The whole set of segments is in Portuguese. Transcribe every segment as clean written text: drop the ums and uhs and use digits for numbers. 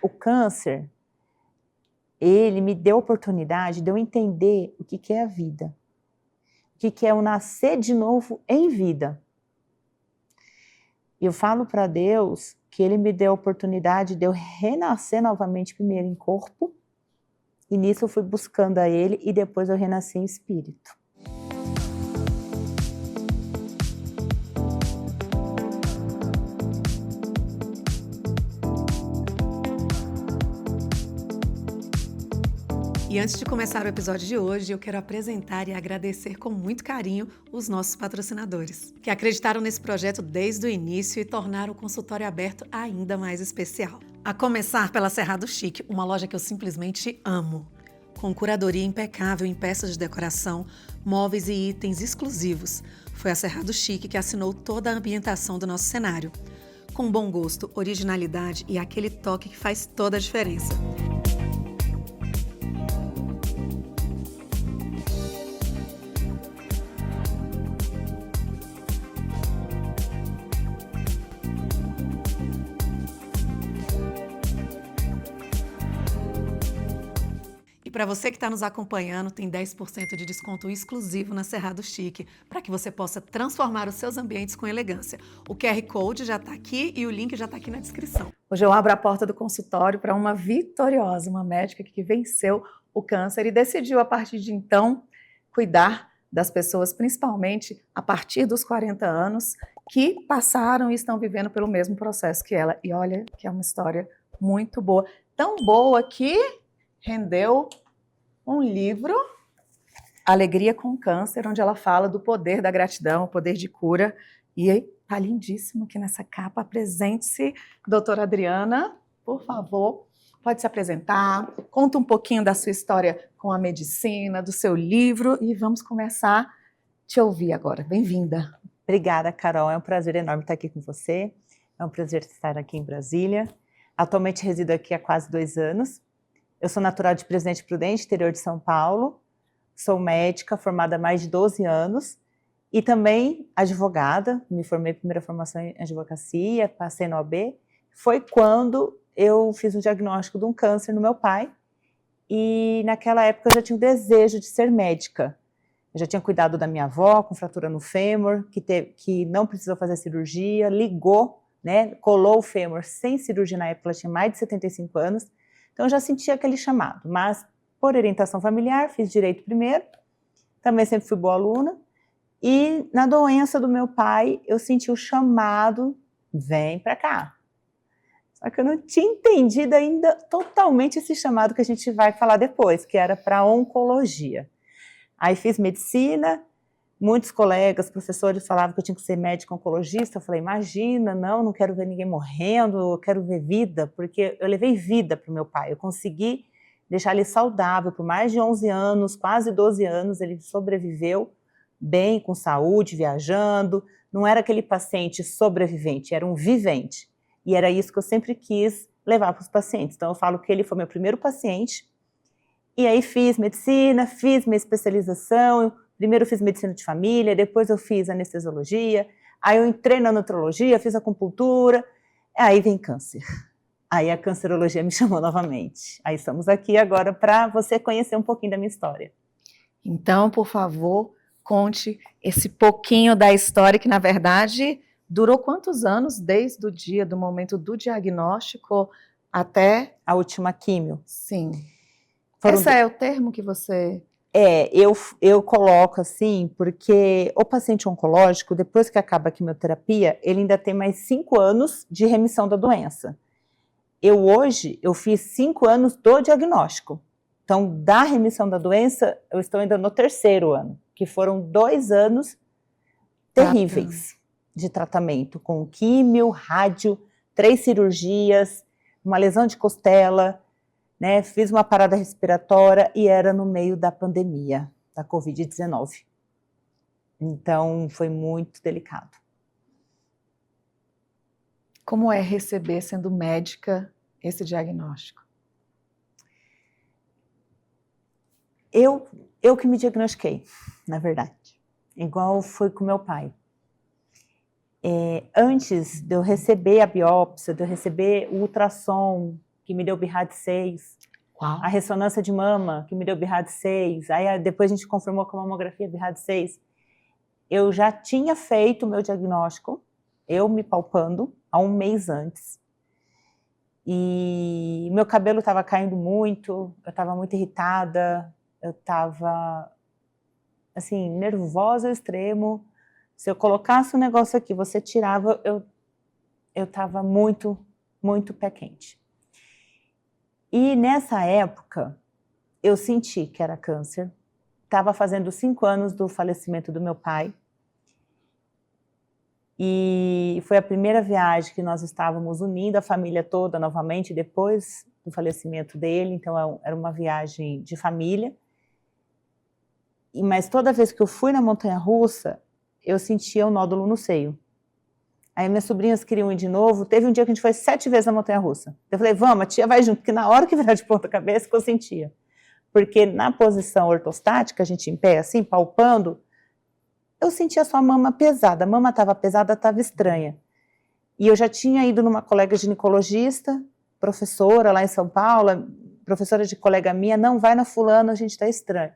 o câncer, ele me deu a oportunidade de eu entender o que é a vida. O que é o nascer de novo em vida. Eu falo para Deus que Ele me deu a oportunidade de eu renascer novamente primeiro em corpo, e nisso eu fui buscando a Ele, e depois eu renasci em espírito. E antes de começar o episódio de hoje, eu quero apresentar e agradecer com muito carinho os nossos patrocinadores, que acreditaram nesse projeto desde o início e tornaram o consultório aberto ainda mais especial. A começar pela Cerrado Chic, uma loja que eu simplesmente amo. Com curadoria impecável em peças de decoração, móveis e itens exclusivos. Foi a Cerrado Chic que assinou toda a ambientação do nosso cenário. Com bom gosto, originalidade e aquele toque que faz toda a diferença. Para você que está nos acompanhando, tem 10% de desconto exclusivo na Cerrado Chic, para que você possa transformar os seus ambientes com elegância. O QR Code já está aqui e o link já está aqui na descrição. Hoje eu abro a porta do consultório para uma vitoriosa, uma médica que venceu o câncer e decidiu, a partir de então, cuidar das pessoas, principalmente a partir dos 40 anos, que passaram e estão vivendo pelo mesmo processo que ela. E olha que é uma história muito boa. Tão boa que rendeu um livro, Alegria com Câncer, onde ela fala do poder da gratidão, o poder de cura. E está lindíssimo aqui nessa capa. Apresente-se, doutora Adriana, por favor. Pode se apresentar, conta um pouquinho da sua história com a medicina, do seu livro, e vamos começar a te ouvir agora. Bem-vinda. Obrigada, Carol. É um prazer enorme estar aqui com você. É um prazer estar aqui em Brasília. Atualmente resido aqui há quase 2 anos. Eu sou natural de Presidente Prudente, interior de São Paulo. Sou médica, formada há mais de 12 anos. E também advogada. Me formei primeira formação em advocacia, passei na OAB. Foi quando eu fiz um diagnóstico de um câncer no meu pai. E naquela época eu já tinha o desejo de ser médica. Eu já tinha cuidado da minha avó com fratura no fêmur, que não precisou fazer cirurgia, ligou, né, colou o fêmur sem cirurgia na época, ela tinha mais de 75 anos. Então, eu já sentia aquele chamado, mas por orientação familiar, fiz direito primeiro, também sempre fui boa aluna, e na doença do meu pai, eu senti o chamado, vem para cá. Só que eu não tinha entendido ainda totalmente esse chamado que a gente vai falar depois, que era para oncologia. Aí fiz medicina, muitos colegas, professores falavam que eu tinha que ser médico oncologista. Eu falei, imagina, não quero ver ninguém morrendo, eu quero ver vida, porque eu levei vida para o meu pai. Eu consegui deixar ele saudável por mais de 11 anos, quase 12 anos, ele sobreviveu bem, com saúde, viajando. Não era aquele paciente sobrevivente, era um vivente. E era isso que eu sempre quis levar para os pacientes. Então eu falo que ele foi meu primeiro paciente, e aí fiz medicina, fiz minha especialização. Primeiro eu fiz medicina de família, depois eu fiz anestesiologia, aí eu entrei na nutrologia, fiz acupuntura, aí vem câncer. Aí a cancerologia me chamou novamente. Aí estamos aqui agora para você conhecer um pouquinho da minha história. Então, por favor, conte esse pouquinho da história que, na verdade, durou quantos anos desde o dia, do momento do diagnóstico até a última químio? Sim. Esse é o termo que você... Eu coloco assim, porque o paciente oncológico, depois que acaba a quimioterapia, ele ainda tem mais 5 anos de remissão da doença. Hoje, eu fiz 5 anos do diagnóstico. Então, da remissão da doença, eu estou ainda no 3º ano, que foram 2 anos terríveis de tratamento, com químio, rádio, 3 cirurgias, uma lesão de costela, né, fiz uma parada respiratória e era no meio da pandemia, da Covid-19. Então, foi muito delicado. Como é receber, sendo médica, esse diagnóstico? Eu que me diagnostiquei, na verdade. Igual foi com meu pai. Antes de eu receber a biópsia, de eu receber o ultrassom, que me deu BIRAD6. Uau. A ressonância de mama, que me deu BIRAD6. Aí depois a gente confirmou com a mamografia BIRAD6. Eu já tinha feito o meu diagnóstico, eu me palpando, há um mês antes. E meu cabelo estava caindo muito, eu estava muito irritada, eu estava, assim, nervosa ao extremo. Se eu colocasse um negócio aqui, você tirava, eu estava muito, muito pé quente. E nessa época, eu senti que era câncer. Estava fazendo 5 anos do falecimento do meu pai. E foi a primeira viagem que nós estávamos unindo a família toda novamente, depois do falecimento dele. Então, era uma viagem de família. Mas toda vez que eu fui na montanha-russa, eu sentia um nódulo no seio. Aí minhas sobrinhas queriam ir de novo. Teve um dia que a gente foi 7 vezes na montanha-russa. Eu falei, vamos, a tia vai junto, porque na hora que virar de ponta cabeça que eu sentia. Porque na posição ortostática, a gente em pé assim, palpando, eu sentia só a mama pesada. A mama estava pesada, estava estranha. E eu já tinha ido numa colega ginecologista, professora lá em São Paulo, professora de colega minha, não, vai na fulana, a gente está estranho.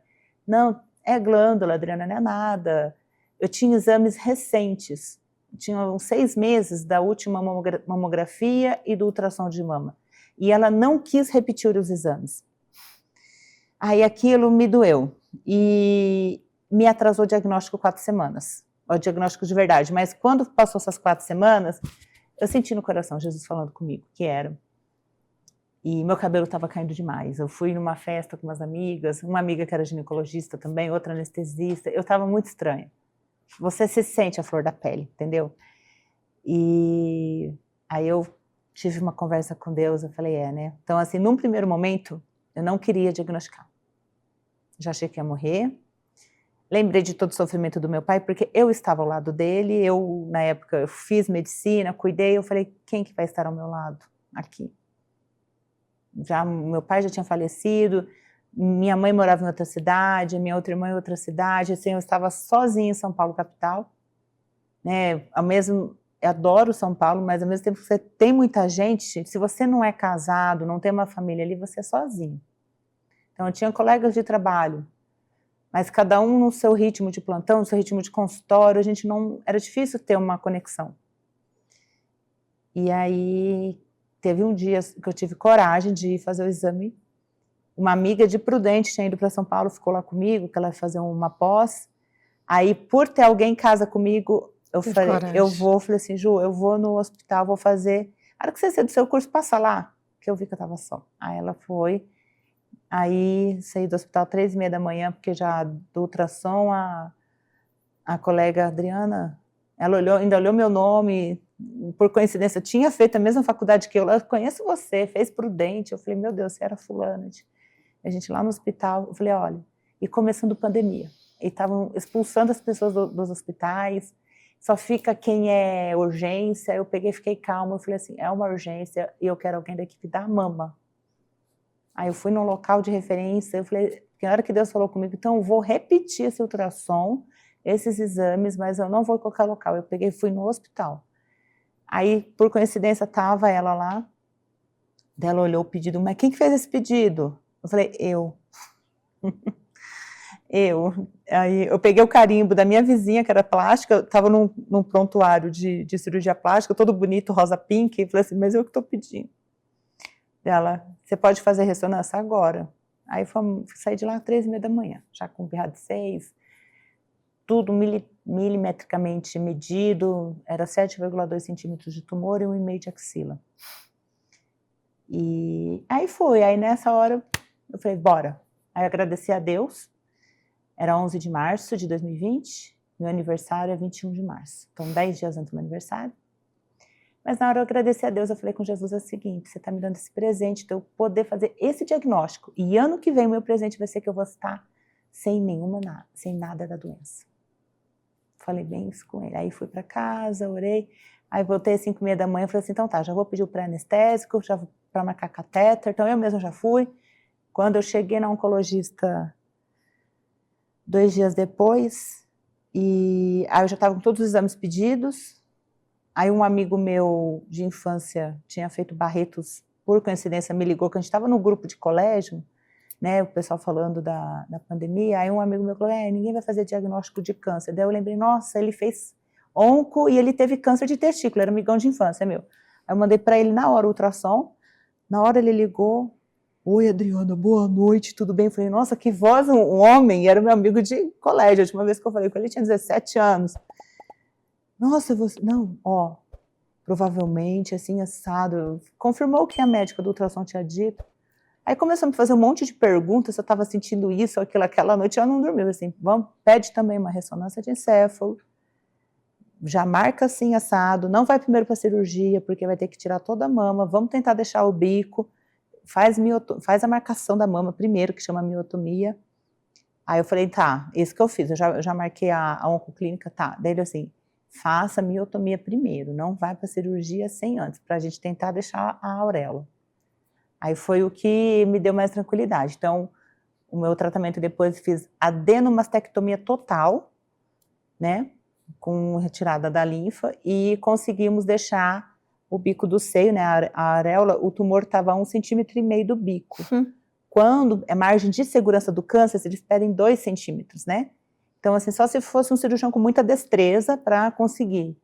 Não, é glândula, Adriana, não é nada. Eu tinha exames recentes. Tinha uns 6 meses da última mamografia e do ultrassom de mama. E ela não quis repetir os exames. Aí aquilo me doeu. E me atrasou o diagnóstico 4 semanas. O diagnóstico de verdade. Mas quando passou essas 4 semanas, eu senti no coração Jesus falando comigo, que era. E meu cabelo estava caindo demais. Eu fui numa festa com umas amigas, uma amiga que era ginecologista também, outra anestesista. Eu estava muito estranha. Você se sente a flor da pele, entendeu? E aí eu tive uma conversa com Deus, eu falei, né? Então, assim, num primeiro momento, eu não queria diagnosticar. Já achei que ia morrer. Lembrei de todo o sofrimento do meu pai, porque eu estava ao lado dele, eu, na época, eu fiz medicina, cuidei, eu falei, quem que vai estar ao meu lado aqui? Meu pai já tinha falecido, minha mãe morava em outra cidade, minha outra irmã em outra cidade, assim, eu estava sozinha em São Paulo, capital, né, eu adoro São Paulo, mas ao mesmo tempo que você tem muita gente, se você não é casado, não tem uma família ali, você é sozinho. Então eu tinha colegas de trabalho, mas cada um no seu ritmo de plantão, no seu ritmo de consultório, era difícil ter uma conexão. E aí teve um dia que eu tive coragem de ir fazer o exame. Uma amiga de Prudente tinha ido para São Paulo, ficou lá comigo, que ela ia fazer uma pós. Aí, por ter alguém em casa comigo, eu falei, falei assim, Ju, eu vou no hospital, vou fazer. A hora que você sair do seu curso, passa lá, que eu vi que eu estava só. Aí ela foi. Aí saí do hospital 3h30 da manhã, porque já do ultrassom, a colega Adriana, ela ainda olhou meu nome, por coincidência, tinha feito a mesma faculdade que eu conheço você, fez Prudente. Eu falei, meu Deus, você era fulana. A gente lá no hospital, eu falei, olha, e começando pandemia, e estavam expulsando as pessoas dos hospitais, só fica quem é urgência. Eu peguei, fiquei calma, eu falei assim, é uma urgência e eu quero alguém da equipe da mama. Aí eu fui num local de referência, eu falei, na hora que Deus falou comigo, então eu vou repetir esse ultrassom, esses exames, mas eu não vou em qualquer local. Eu peguei e fui no hospital. Aí, por coincidência, estava ela lá, ela olhou o pedido, mas quem que fez esse pedido? Eu falei, eu. Aí eu peguei o carimbo da minha vizinha, que era plástica, eu estava num prontuário de cirurgia plástica, todo bonito, rosa pink, e falei assim, mas eu que estou pedindo. Ela, você pode fazer ressonância agora? Aí saí de lá às 3h30 da manhã, já com BIRAD6, tudo milimetricamente medido, era 7,2 centímetros de tumor e 1,5 de axila. E aí aí nessa hora eu falei, bora. Aí eu agradeci a Deus, era 11 de março de 2020, meu aniversário é 21 de março, então 10 dias antes do meu aniversário. Mas na hora eu agradeci a Deus, eu falei com Jesus o seguinte, você está me dando esse presente de eu poder fazer esse diagnóstico, e ano que vem o meu presente vai ser que eu vou estar sem nada da doença. Falei bem isso com ele, aí fui para casa, orei, aí voltei às 5h30 da manhã, falei assim, então tá, já vou pedir o pré-anestésico, já vou para marcar catéter, então eu mesma já fui. Quando eu cheguei na oncologista 2 dias depois, e aí eu já estava com todos os exames pedidos, aí um amigo meu de infância tinha feito Barretos por coincidência, me ligou, que a gente estava no grupo de colégio, né, o pessoal falando da pandemia, aí um amigo meu falou, ninguém vai fazer diagnóstico de câncer. Daí eu lembrei, nossa, ele fez onco e ele teve câncer de testículo, era amigão de infância, meu. Aí eu mandei para ele na hora o ultrassom, na hora ele ligou, oi, Adriana, boa noite, tudo bem? Eu falei, nossa, que voz, um homem, e era meu amigo de colégio, a última vez que eu falei com ele, ele tinha 17 anos. Nossa, você, não, ó, provavelmente, assim, assado, confirmou o que a médica do ultrassom tinha dito. Aí começou a me fazer um monte de perguntas, se eu estava sentindo isso ou aquilo, aquela noite, ela não dormiu, assim, pede também uma ressonância de encéfalo, já marca assim, assado, não vai primeiro para a cirurgia, porque vai ter que tirar toda a mama, vamos tentar deixar o bico, faz a marcação da mama primeiro, que chama miotomia. Aí eu falei, tá, isso que eu fiz, eu já marquei a oncoclínica, tá. Daí ele assim, faça a miotomia primeiro, não vai para a cirurgia sem antes, para a gente tentar deixar a auréola. Aí foi o que me deu mais tranquilidade. Então, o meu tratamento depois fiz adenomastectomia total, né, com retirada da linfa, e conseguimos deixar o bico do seio, né, a areola, o tumor estava a 1,5 cm do bico. Quando é margem de segurança do câncer, eles pedem 2 centímetros, né? Então, assim, só se fosse um cirurgião com muita destreza para conseguir.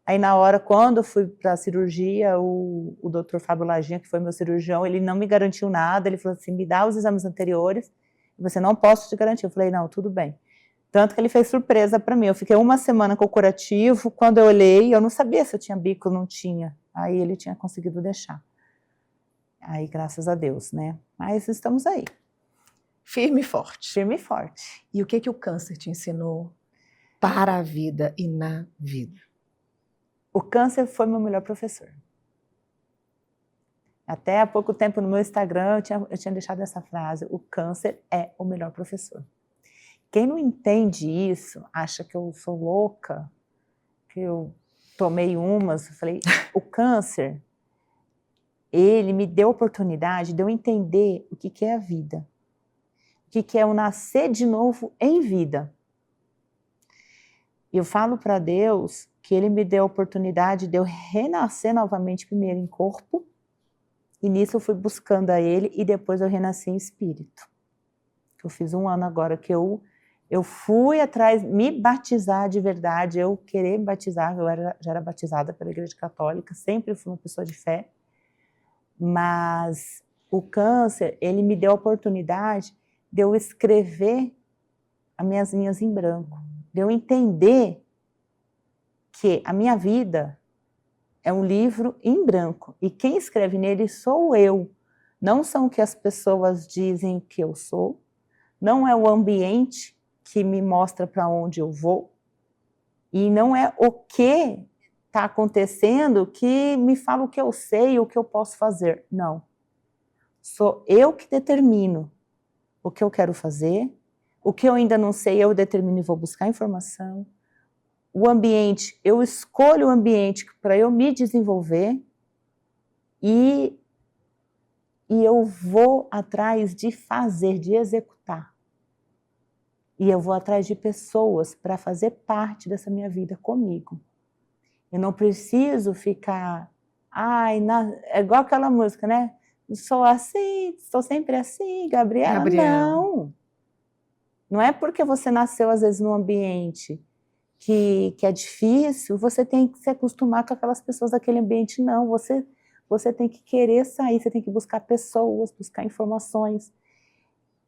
Aí, na hora, quando eu fui para a cirurgia, o doutor Fábio Laginha, que foi meu cirurgião, ele não me garantiu nada, ele falou assim, me dá os exames anteriores, você não posso te garantir. Eu falei, não, tudo bem. Tanto que ele fez surpresa para mim, eu fiquei 1 semana com o curativo, quando eu olhei, eu não sabia se eu tinha bico ou não tinha, aí ele tinha conseguido deixar. Aí, graças a Deus, né? Mas estamos aí. Firme e forte. Firme e forte. E o que o câncer te ensinou para a vida e na vida? O câncer foi meu melhor professor. Até há pouco tempo no meu Instagram eu tinha deixado essa frase, o câncer é o melhor professor. Quem não entende isso, acha que eu sou louca, que eu tomei umas, eu falei, o câncer, ele me deu a oportunidade de eu entender o que é a vida, o que é eu nascer de novo em vida. E eu falo para Deus que ele me deu a oportunidade de eu renascer novamente primeiro em corpo, e nisso eu fui buscando a ele, e depois eu renasci em espírito. Eu fiz 1 ano agora que eu fui atrás, me batizar de verdade, eu querer me batizar, já era batizada pela Igreja Católica, sempre fui uma pessoa de fé, mas o câncer, ele me deu a oportunidade de eu escrever as minhas linhas em branco, de eu entender que a minha vida é um livro em branco, e quem escreve nele sou eu, não são o que as pessoas dizem que eu sou, não é o ambiente que me mostra para onde eu vou, e não é o que está acontecendo que me fala o que eu sei, o que eu posso fazer, não. Sou eu que determino o que eu quero fazer, o que eu ainda não sei, eu determino e vou buscar informação. O ambiente, eu escolho o ambiente para eu me desenvolver e eu vou atrás de fazer, de executar. E eu vou atrás de pessoas para fazer parte dessa minha vida comigo. Eu não preciso ficar, é igual aquela música, né? Sou assim, estou sempre assim, Gabriela. Não. Não é porque você nasceu às vezes num ambiente que é difícil, você tem que se acostumar com aquelas pessoas daquele ambiente, não, você tem que querer sair, você tem que buscar pessoas, buscar informações.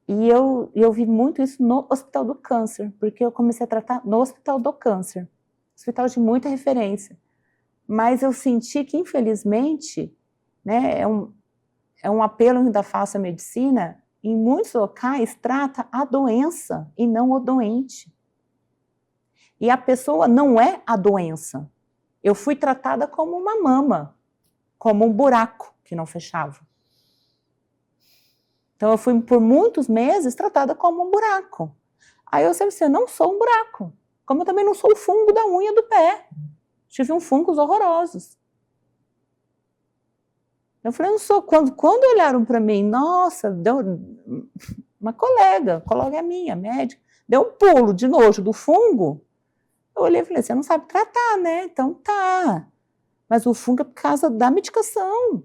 E eu vi muito isso no Hospital do Câncer, porque eu comecei a tratar no Hospital do Câncer, hospital de muita referência, mas eu senti que, infelizmente, né, é um apelo que ainda faço à medicina, em muitos locais trata a doença e não o doente. E a pessoa não é a doença. Eu fui tratada como uma mama, como um buraco que não fechava. Então eu fui por muitos meses tratada como um buraco. Aí eu sempre disse, eu não sou um buraco, como eu também não sou o fungo da unha do pé. Tive fungos horrorosos. Eu falei, eu não sou. Quando olharam para mim, nossa, deu uma colega minha, médica, deu um pulo de nojo do fungo. Eu olhei e falei, você não sabe tratar, né? Então tá. Mas o fungo é por causa da medicação.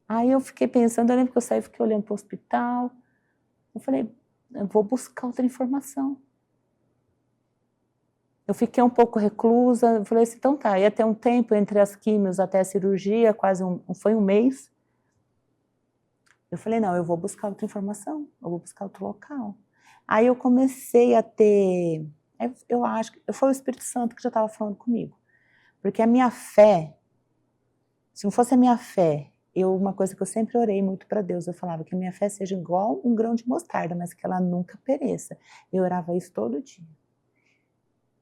Aí eu fiquei pensando, eu lembro que eu saí e fiquei olhando para o hospital. Eu falei, eu vou buscar outra informação. Eu fiquei um pouco reclusa, eu falei assim, então tá, ia ter um tempo entre as químios até a cirurgia, foi um mês. Eu falei, não, eu vou buscar outra informação, eu vou buscar outro local. Aí eu comecei a ter, eu acho que foi o Espírito Santo que já estava falando comigo. Porque a minha fé, se não fosse a minha fé, uma coisa que eu sempre orei muito para Deus, eu falava que a minha fé seja igual um grão de mostarda, mas que ela nunca pereça. Eu orava isso todo dia.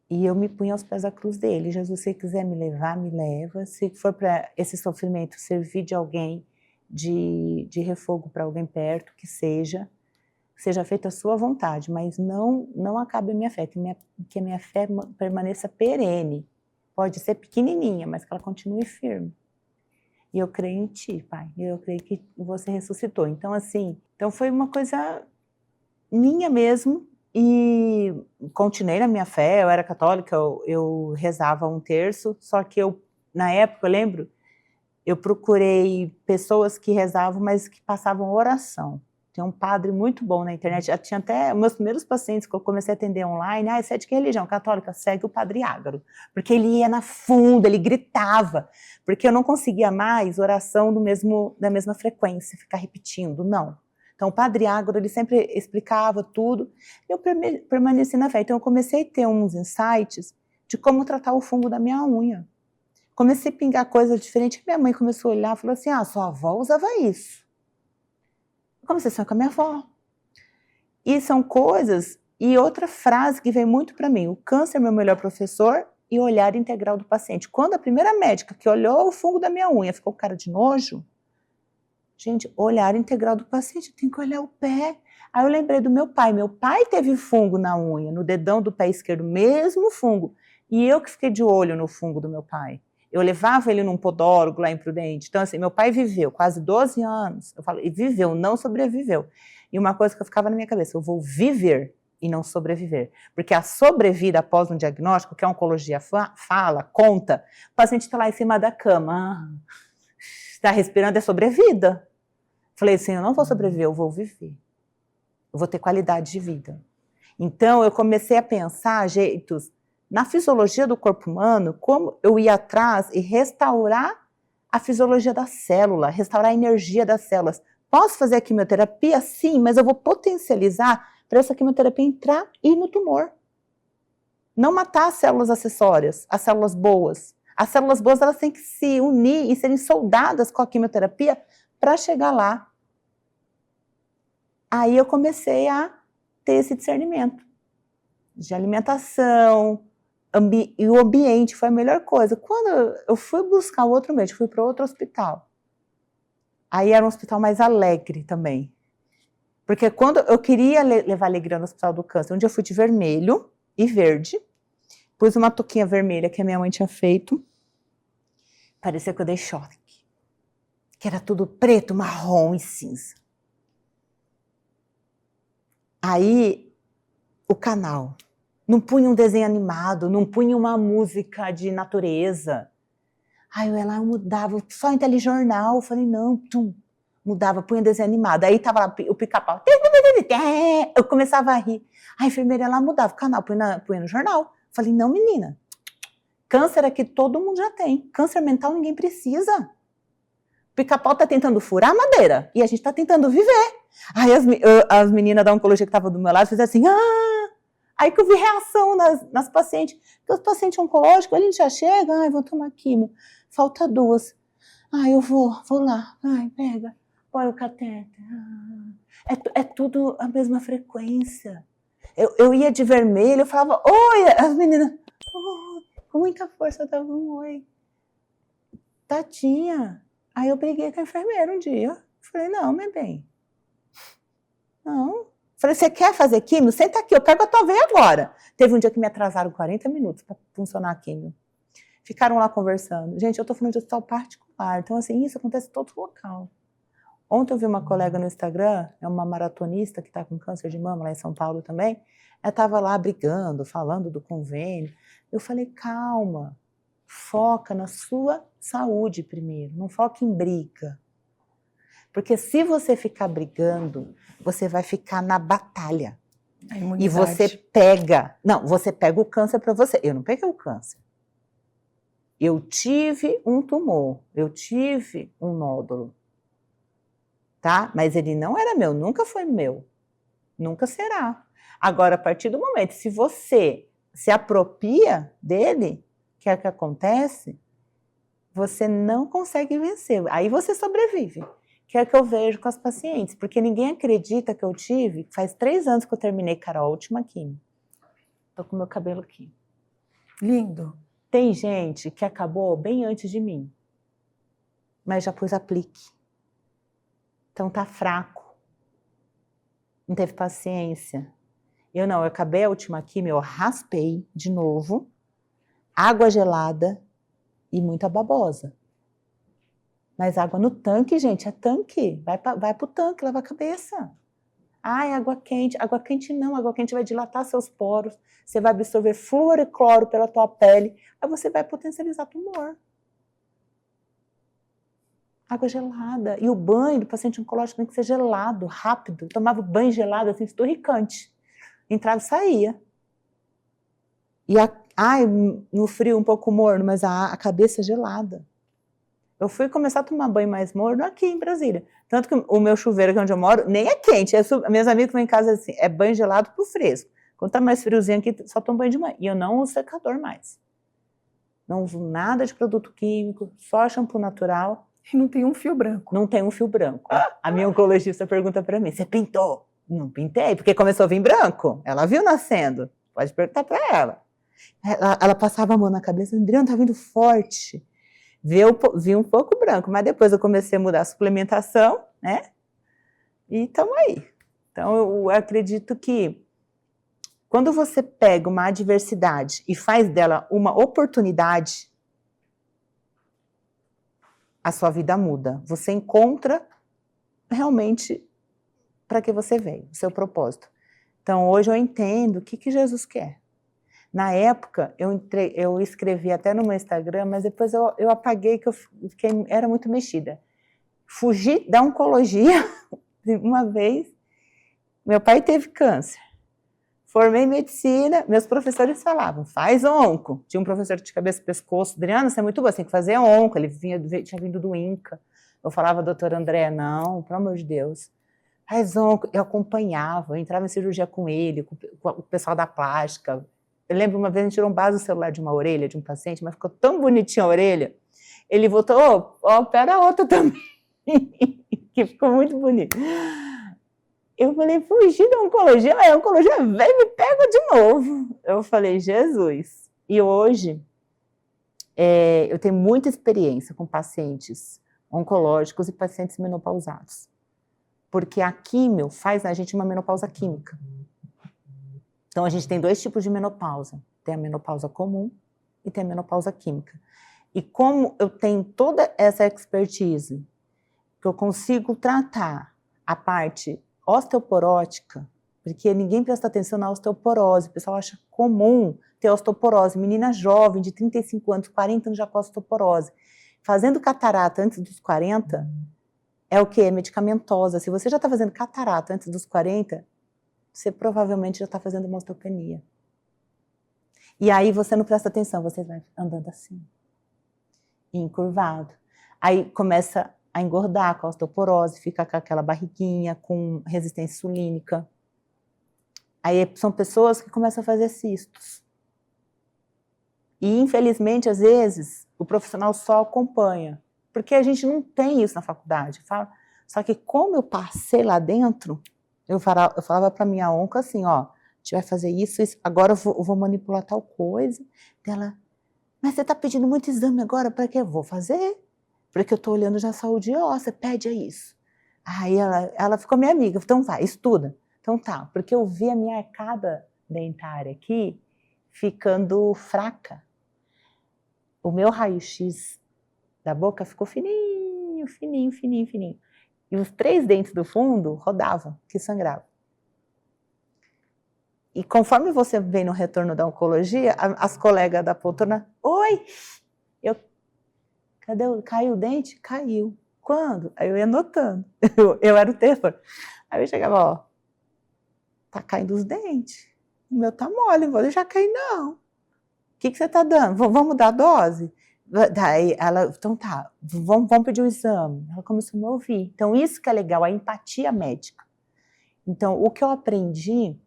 E eu me punha aos pés da cruz dele. Jesus, se quiser me levar, me leva. Se for para esse sofrimento servir de alguém, de refogo para alguém perto, que seja feita a sua vontade, mas não acabe a minha fé, que a minha fé permaneça perene. Pode ser pequenininha, mas que ela continue firme. E eu creio em ti, Pai. Eu creio que você ressuscitou. Então, assim, foi uma coisa minha mesmo. E continuei na minha fé, eu era católica, eu rezava 1/3, só que na época, eu lembro, eu procurei pessoas que rezavam, mas que passavam oração. Tem um padre muito bom na internet, já tinha até meus primeiros pacientes que eu comecei a atender online, você é de que religião? Católica? Segue o Padre Ágaro, porque ele ia na fundo, ele gritava, porque eu não conseguia mais oração da mesma frequência, ficar repetindo, não. Então, o Padre Ágaro, ele sempre explicava tudo, e eu permaneci na fé. Então, eu comecei a ter uns insights de como tratar o fungo da minha unha. Comecei a pingar coisas diferentes, minha mãe começou a olhar e falou assim, sua avó usava isso. Eu comecei a sonhar com a minha avó. E são coisas, e outra frase que veio muito para mim, o câncer é meu melhor professor e o olhar integral do paciente. Quando a primeira médica que olhou o fungo da minha unha ficou com cara de nojo, gente, olhar integral do paciente, eu tenho que olhar o pé. Aí eu lembrei do meu pai teve fungo na unha, no dedão do pé esquerdo, mesmo fungo, e eu que fiquei de olho no fungo do meu pai. Eu levava ele num podólogo lá em Prudente, então assim, meu pai viveu quase 12 anos, eu falo, e viveu, não sobreviveu. E uma coisa que eu ficava na minha cabeça, eu vou viver e não sobreviver, porque a sobrevida após um diagnóstico, que a oncologia fala, conta, o paciente está lá em cima da cama, está respirando, é sobrevida. Falei assim, eu não vou sobreviver, eu vou viver. Eu vou ter qualidade de vida. Então, eu comecei a pensar jeitos, na fisiologia do corpo humano, como eu ia atrás e restaurar a fisiologia da célula, restaurar a energia das células. Posso fazer a quimioterapia? Sim, mas eu vou potencializar para essa quimioterapia entrar e ir no tumor. Não matar as células acessórias, as células boas. As células boas, elas têm que se unir e serem soldadas com a quimioterapia para chegar lá. Aí eu comecei a ter esse discernimento de alimentação, e o ambiente foi a melhor coisa. Quando eu fui buscar outro médico, fui para outro hospital. Aí era um hospital mais alegre também. Porque quando eu queria levar alegria no Hospital do Câncer, onde eu fui de vermelho e verde, pus uma touquinha vermelha que a minha mãe tinha feito, parecia que eu dei choque. Que era tudo preto, marrom e cinza. Aí, o canal. Não punha um desenho animado, não punha uma música de natureza. Aí eu ia lá, eu mudava, só em telejornal. Eu falei, não, mudava, punha desenho animado. Aí tava lá o pica-pau. Eu começava a rir. A enfermeira lá mudava o canal, punha no jornal. Eu falei, não, menina, câncer aqui todo mundo já tem. Câncer mental ninguém precisa. O pica-pau tá tentando furar a madeira e a gente tá tentando viver. Aí as meninas da oncologia que estavam do meu lado fizeram assim, Aí que eu vi reação nas pacientes. Porque os pacientes oncológicos, eles já chegam, vou tomar químio. Falta 2. Eu vou lá. Pega, põe o catéter. É tudo a mesma frequência. Eu ia de vermelho, eu falava, oi, as meninas, com muita força, eu dava um oi. Tatinha. Aí eu briguei com a enfermeira um dia. Falei, não, meu bem. Não. Falei, você quer fazer químio? Senta aqui, eu pego a tua veia agora. Teve um dia que me atrasaram 40 minutos para funcionar a químio. Ficaram lá conversando. Gente, eu tô falando de hospital particular. Então, assim, isso acontece em todo local. Ontem eu vi uma colega no Instagram, é uma maratonista que está com câncer de mama lá em São Paulo também. Ela estava lá brigando, falando do convênio. Eu falei, calma, foca na sua saúde primeiro, não foca em briga. Porque se você ficar brigando, você vai ficar na batalha. A E imunidade. você pega... Não, você pega o câncer para você. Eu não peguei o câncer. Eu tive um tumor, eu tive um nódulo. Tá? Mas ele não era meu, nunca foi meu. Nunca será. Agora, a partir do momento, se você se apropria dele, que é o que acontece, você não consegue vencer. Aí você sobrevive. Que é o que eu vejo com as pacientes. Porque ninguém acredita que eu tive. Faz 3 anos que eu terminei, Carol, a última quimio. Tô com meu cabelo aqui. Lindo. Tem gente que acabou bem antes de mim. Mas já pôs aplique. Então tá fraco. Não teve paciência. Eu acabei a última quimio, eu raspei de novo, água gelada e muita babosa. Mas água no tanque, gente, é tanque. Vai pro tanque, lava a cabeça. Ai, água quente. Água quente não, água quente vai dilatar seus poros, você vai absorver flúor e cloro pela tua pele, aí você vai potencializar tumor. Água gelada. E o banho do paciente oncológico tem que ser gelado, rápido. Eu tomava banho gelado, assim, esturricante. Entrava e saía. E no frio um pouco morno, mas a cabeça gelada. Eu fui começar a tomar banho mais morno aqui em Brasília. Tanto que o meu chuveiro, que é onde eu moro, nem é quente. Meus amigos vão em casa assim, é banho gelado pro fresco. Quando tá mais friozinho aqui, só tomo banho de manhã. E eu não uso secador mais. Não uso nada de produto químico, só shampoo natural. E não tem um fio branco. Não tem um fio branco. A minha oncologista pergunta para mim, você pintou? Não pintei, porque começou a vir branco. Ela viu nascendo. Pode perguntar para ela. Ela passava a mão na cabeça, Adriana, tá vindo forte. Vi um pouco branco, mas depois eu comecei a mudar a suplementação, né? E estamos aí. Então, eu acredito que quando você pega uma adversidade e faz dela uma oportunidade, a sua vida muda. Você encontra realmente para que você veio, o seu propósito. Então, hoje eu entendo o que Jesus quer. Na época, eu escrevi até no meu Instagram, mas depois eu apaguei, que era muito mexida. Fugi da oncologia uma vez. Meu pai teve câncer. Formei medicina, meus professores falavam, faz onco. Tinha um professor de cabeça e pescoço, Adriana, você é muito boa, você tem que fazer onco. Ele tinha vindo do INCA. Eu falava, doutor André, não, pelo amor de Deus. Faz onco. Eu acompanhava, eu entrava em cirurgia com ele, com o pessoal da plástica. Eu lembro uma vez, a gente tirou um vaso do celular de uma orelha de um paciente, mas ficou tão bonitinha a orelha. Ele voltou, opera a outra também. Que ficou muito bonito. Eu falei, fugi da oncologia, mas a oncologia vem e me pega de novo. Eu falei, Jesus. E hoje, eu tenho muita experiência com pacientes oncológicos e pacientes menopausados. Porque a químio faz na gente uma menopausa química. Então, a gente tem 2 tipos de menopausa. Tem a menopausa comum e tem a menopausa química. E como eu tenho toda essa expertise, que eu consigo tratar a parte osteoporótica, porque ninguém presta atenção na osteoporose. O pessoal acha comum ter osteoporose. Menina jovem, de 35 anos, 40 anos já com osteoporose. Fazendo catarata antes dos 40, é o quê? É medicamentosa. Se você já está fazendo catarata antes dos 40, você provavelmente já está fazendo uma osteopenia. E aí você não presta atenção, você vai andando assim, encurvado. Aí começa a engordar com a osteoporose, fica com aquela barriguinha, com resistência insulínica. Aí são pessoas que começam a fazer cistos. E infelizmente, às vezes, o profissional só acompanha, porque a gente não tem isso na faculdade. Só que como eu passei lá dentro, eu falava para minha onca assim, ó, a gente vai fazer isso, agora eu vou manipular tal coisa. Ela, mas você está pedindo muito exame agora, para que eu vou fazer? Porque eu estou olhando já a saúde óssea, pede isso. Aí ela ficou minha amiga, então vai, estuda. Então tá, porque eu vi a minha arcada dentária aqui ficando fraca. O meu raio-x da boca ficou fininho, fininho, fininho, fininho. E os 3 dentes do fundo rodavam, que sangravam. E conforme você vem no retorno da oncologia, as colegas da poltrona, oi, caiu o dente? Caiu. Quando? Aí eu ia anotando. Eu era o terror. Aí eu chegava, ó, tá caindo os dentes. O meu tá mole, não vou deixar cair, não. O que você tá dando? Vamos dar a dose? Daí ela, então tá, vamos pedir o exame. Ela começou a me ouvir. Então isso que é legal, a empatia médica. Então o que eu aprendi,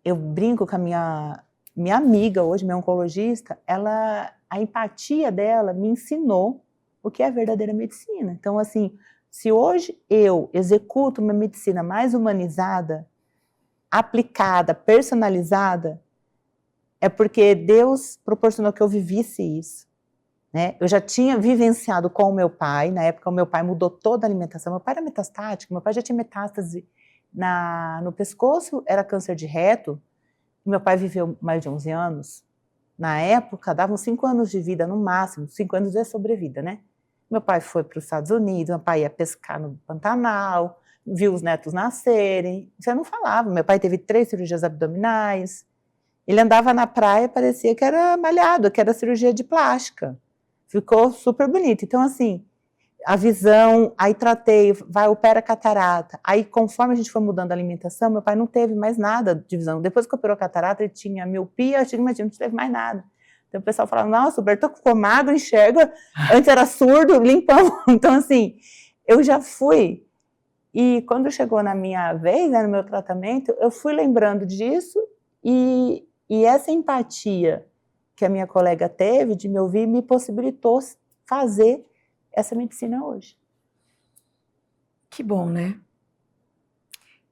eu brinco com a minha amiga hoje, minha oncologista, a empatia dela me ensinou o que é a verdadeira medicina. Então assim, se hoje eu executo uma medicina mais humanizada, aplicada, personalizada, é porque Deus proporcionou que eu vivisse isso, né? Eu já tinha vivenciado com o meu pai, na época o meu pai mudou toda a alimentação, meu pai era metastático, meu pai já tinha metástase no pescoço, era câncer de reto, meu pai viveu mais de 11 anos, na época davam 5 anos de vida no máximo, 5 anos é sobrevida, né? Meu pai foi para os Estados Unidos, meu pai ia pescar no Pantanal, viu os netos nascerem, você não falava, meu pai teve 3 cirurgias abdominais, ele andava na praia, parecia que era malhado, que era cirurgia de plástica, ficou super bonito. Então assim, a visão, aí tratei, opera catarata, aí conforme a gente foi mudando a alimentação, meu pai não teve mais nada de visão, depois que operou a catarata ele tinha miopia, astigmatismo, não teve mais nada. Então o pessoal falava, nossa, o Bertô ficou magro, enxerga, antes era surdo, limpamos. Então assim, eu já fui, e quando chegou na minha vez, né, no meu tratamento, eu fui lembrando disso, e essa empatia que a minha colega teve de me ouvir me possibilitou fazer essa medicina hoje. Que bom, né?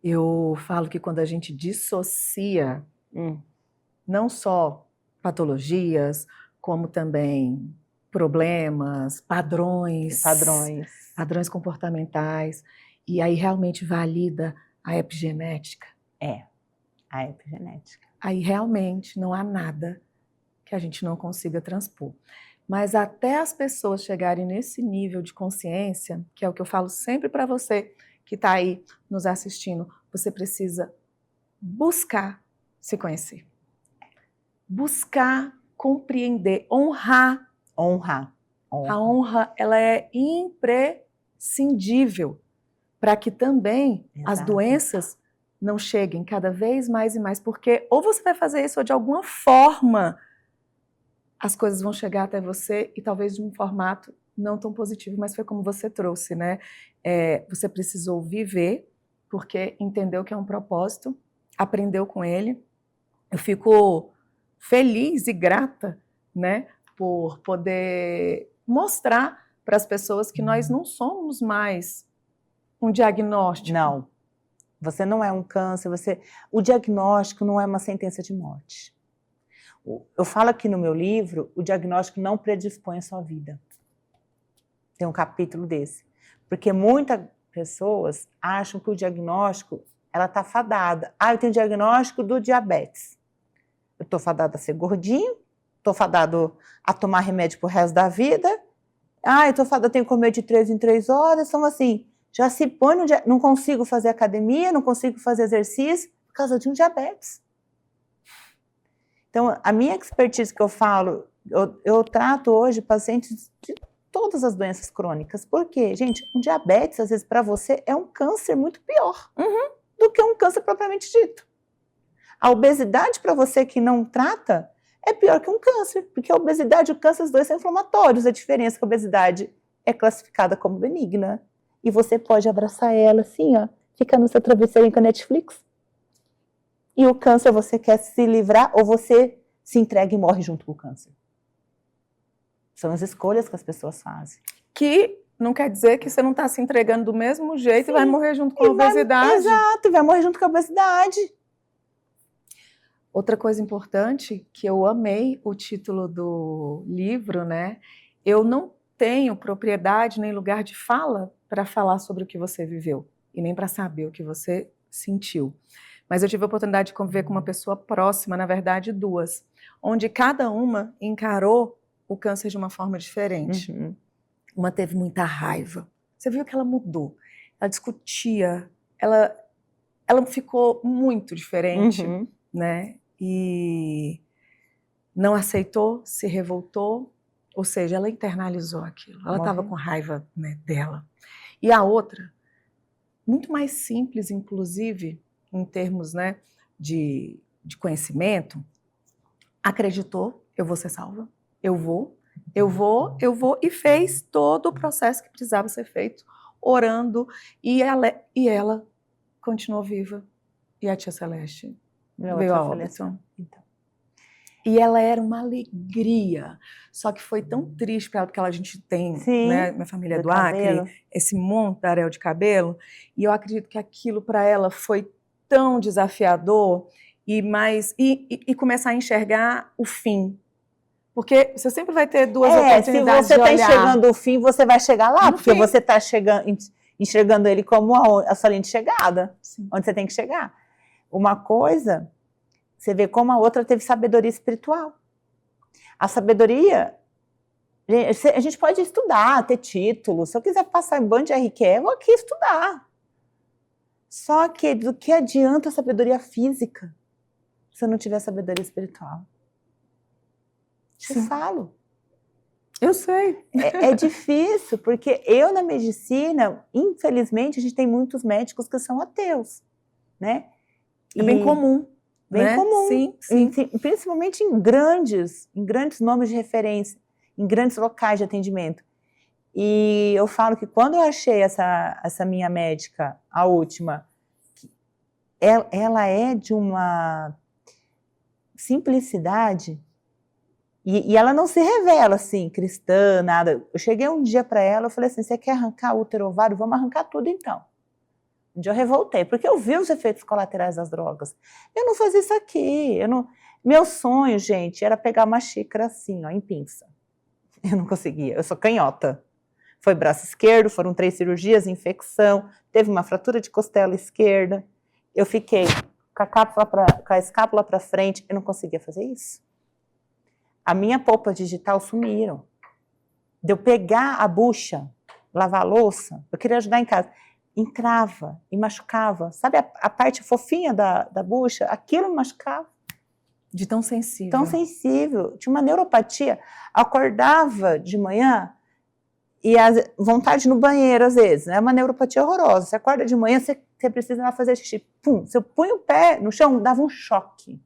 Eu falo que quando a gente dissocia não só patologias, como também problemas, padrões comportamentais, e aí realmente valida a epigenética. A epigenética. Aí realmente não há nada que a gente não consiga transpor. Mas até as pessoas chegarem nesse nível de consciência, que é o que eu falo sempre para você que está aí nos assistindo, você precisa buscar se conhecer. Buscar compreender, honrar. Honrar. A honra, ela é imprescindível para que também as doenças não cheguem cada vez mais e mais, porque ou você vai fazer isso ou de alguma forma as coisas vão chegar até você e talvez de um formato não tão positivo, mas foi como você trouxe, né? Você precisou viver, porque entendeu que é um propósito, aprendeu com ele. Eu fico feliz e grata, né, por poder mostrar para as pessoas que nós não somos mais um diagnóstico. Não, você não é um câncer, o diagnóstico não é uma sentença de morte. Eu falo aqui no meu livro, o diagnóstico não predispõe a sua vida. Tem um capítulo desse. Porque muitas pessoas acham que o diagnóstico, ela está fadada. Eu tenho diagnóstico do diabetes. Eu estou fadado a ser gordinho, estou fadado a tomar remédio pro resto da vida. Eu estou fadado, eu tenho que comer de 3 em 3 horas. Então assim, já se põe no não consigo fazer academia, não consigo fazer exercício por causa de um diabetes. Então, a minha expertise que eu falo, eu trato hoje pacientes de todas as doenças crônicas. Por quê? Gente, um diabetes, às vezes, para você, é um câncer muito pior do que um câncer propriamente dito. A obesidade, para você que não trata, é pior que um câncer, porque a obesidade e o câncer, os dois são inflamatórios. A diferença é que a obesidade é classificada como benigna. E você pode abraçar ela assim, ó, fica no seu travesseirinho com a Netflix. E o câncer, você quer se livrar ou você se entrega e morre junto com o câncer? São as escolhas que as pessoas fazem. Que não quer dizer que você não está se entregando do mesmo jeito. Sim. E vai morrer junto com a obesidade. Exato, vai morrer junto com a obesidade. Outra coisa importante, que eu amei o título do livro, né? Eu não tenho propriedade nem lugar de fala para falar sobre o que você viveu e nem para saber o que você sentiu. Mas eu tive a oportunidade de conviver com uma pessoa próxima, na verdade 2, onde cada uma encarou o câncer de uma forma diferente. Uma teve muita raiva. Você viu que ela mudou. Ela discutia, ela ficou muito diferente, né? E não aceitou, se revoltou. Ou seja, ela internalizou aquilo. Ela estava Morreu. com raiva, né, dela. E a outra, muito mais simples, inclusive, em termos, né, de conhecimento, acreditou, eu vou ser salva, eu vou, e fez todo o processo que precisava ser feito, orando, e ela continuou viva. E a tia Celeste Minha veio outra a faleceu. óbito. Então. E ela era uma alegria. Só que foi tão triste para ela, porque a gente tem, Sim, né, minha família é do do Acre, cabelo. esse montaréu de cabelo, e eu acredito que aquilo para ela foi tão desafiador e começar a enxergar o fim. Porque você sempre vai ter duas Se oportunidades você de está olhar enxergando o fim, você vai chegar lá, no porque fim. você está enxergando ele como a sua linha de chegada, Sim. onde você tem que chegar. Uma coisa, você vê como a outra teve sabedoria espiritual. A sabedoria, a gente pode estudar, ter título. Se eu quiser passar em bando de RQ, eu vou aqui estudar. Só que do que adianta a sabedoria física se eu não tiver sabedoria espiritual? Te Sim. falo. Eu sei. É difícil, porque eu na medicina, infelizmente, a gente tem muitos médicos que são ateus, né? É bem comum. Bem né? comum. Sim, sim. Principalmente em grandes nomes de referência, em grandes locais de atendimento. E eu falo que quando eu achei essa minha médica, a última, ela é de uma simplicidade. E ela não se revela assim, cristã, nada. Eu cheguei um dia para ela, eu falei assim, você quer arrancar útero, ovário? Vamos arrancar tudo então. Um dia eu revoltei, porque eu vi os efeitos colaterais das drogas. Eu não fazia isso aqui. Meu sonho, gente, era pegar uma xícara assim, ó, em pinça. Eu não conseguia, eu sou canhota. Foi braço esquerdo, foram 3 cirurgias, infecção, teve uma fratura de costela esquerda. Eu fiquei com a escápula para frente, eu não conseguia fazer isso. A minha polpa digital sumiram. De eu pegar a bucha, lavar a louça, eu queria ajudar em casa, encrava e machucava. Sabe a parte fofinha da bucha? Aquilo me machucava. De tão sensível. Tão sensível. Tinha uma neuropatia. Acordava de manhã e a vontade no banheiro, às vezes. É uma neuropatia horrorosa. Você acorda de manhã, você precisa ir lá fazer xixi. Pum, se eu punho o pé no chão, dava um choque.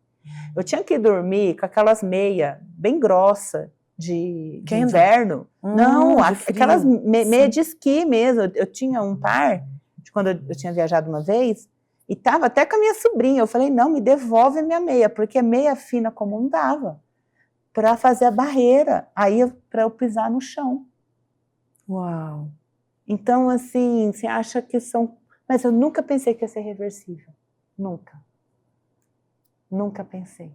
Eu tinha que dormir com aquelas meias bem grossas de inverno. Não, aquelas meias de esqui mesmo. Eu tinha um par, de quando eu tinha viajado uma vez, e estava até com a minha sobrinha. Eu falei, não, me devolve a minha meia, porque meia fina como não dava, para fazer a barreira, aí para eu pisar no chão. Uau! Então, assim, você acha que são... Mas eu nunca pensei que ia ser reversível. Nunca. Nunca pensei.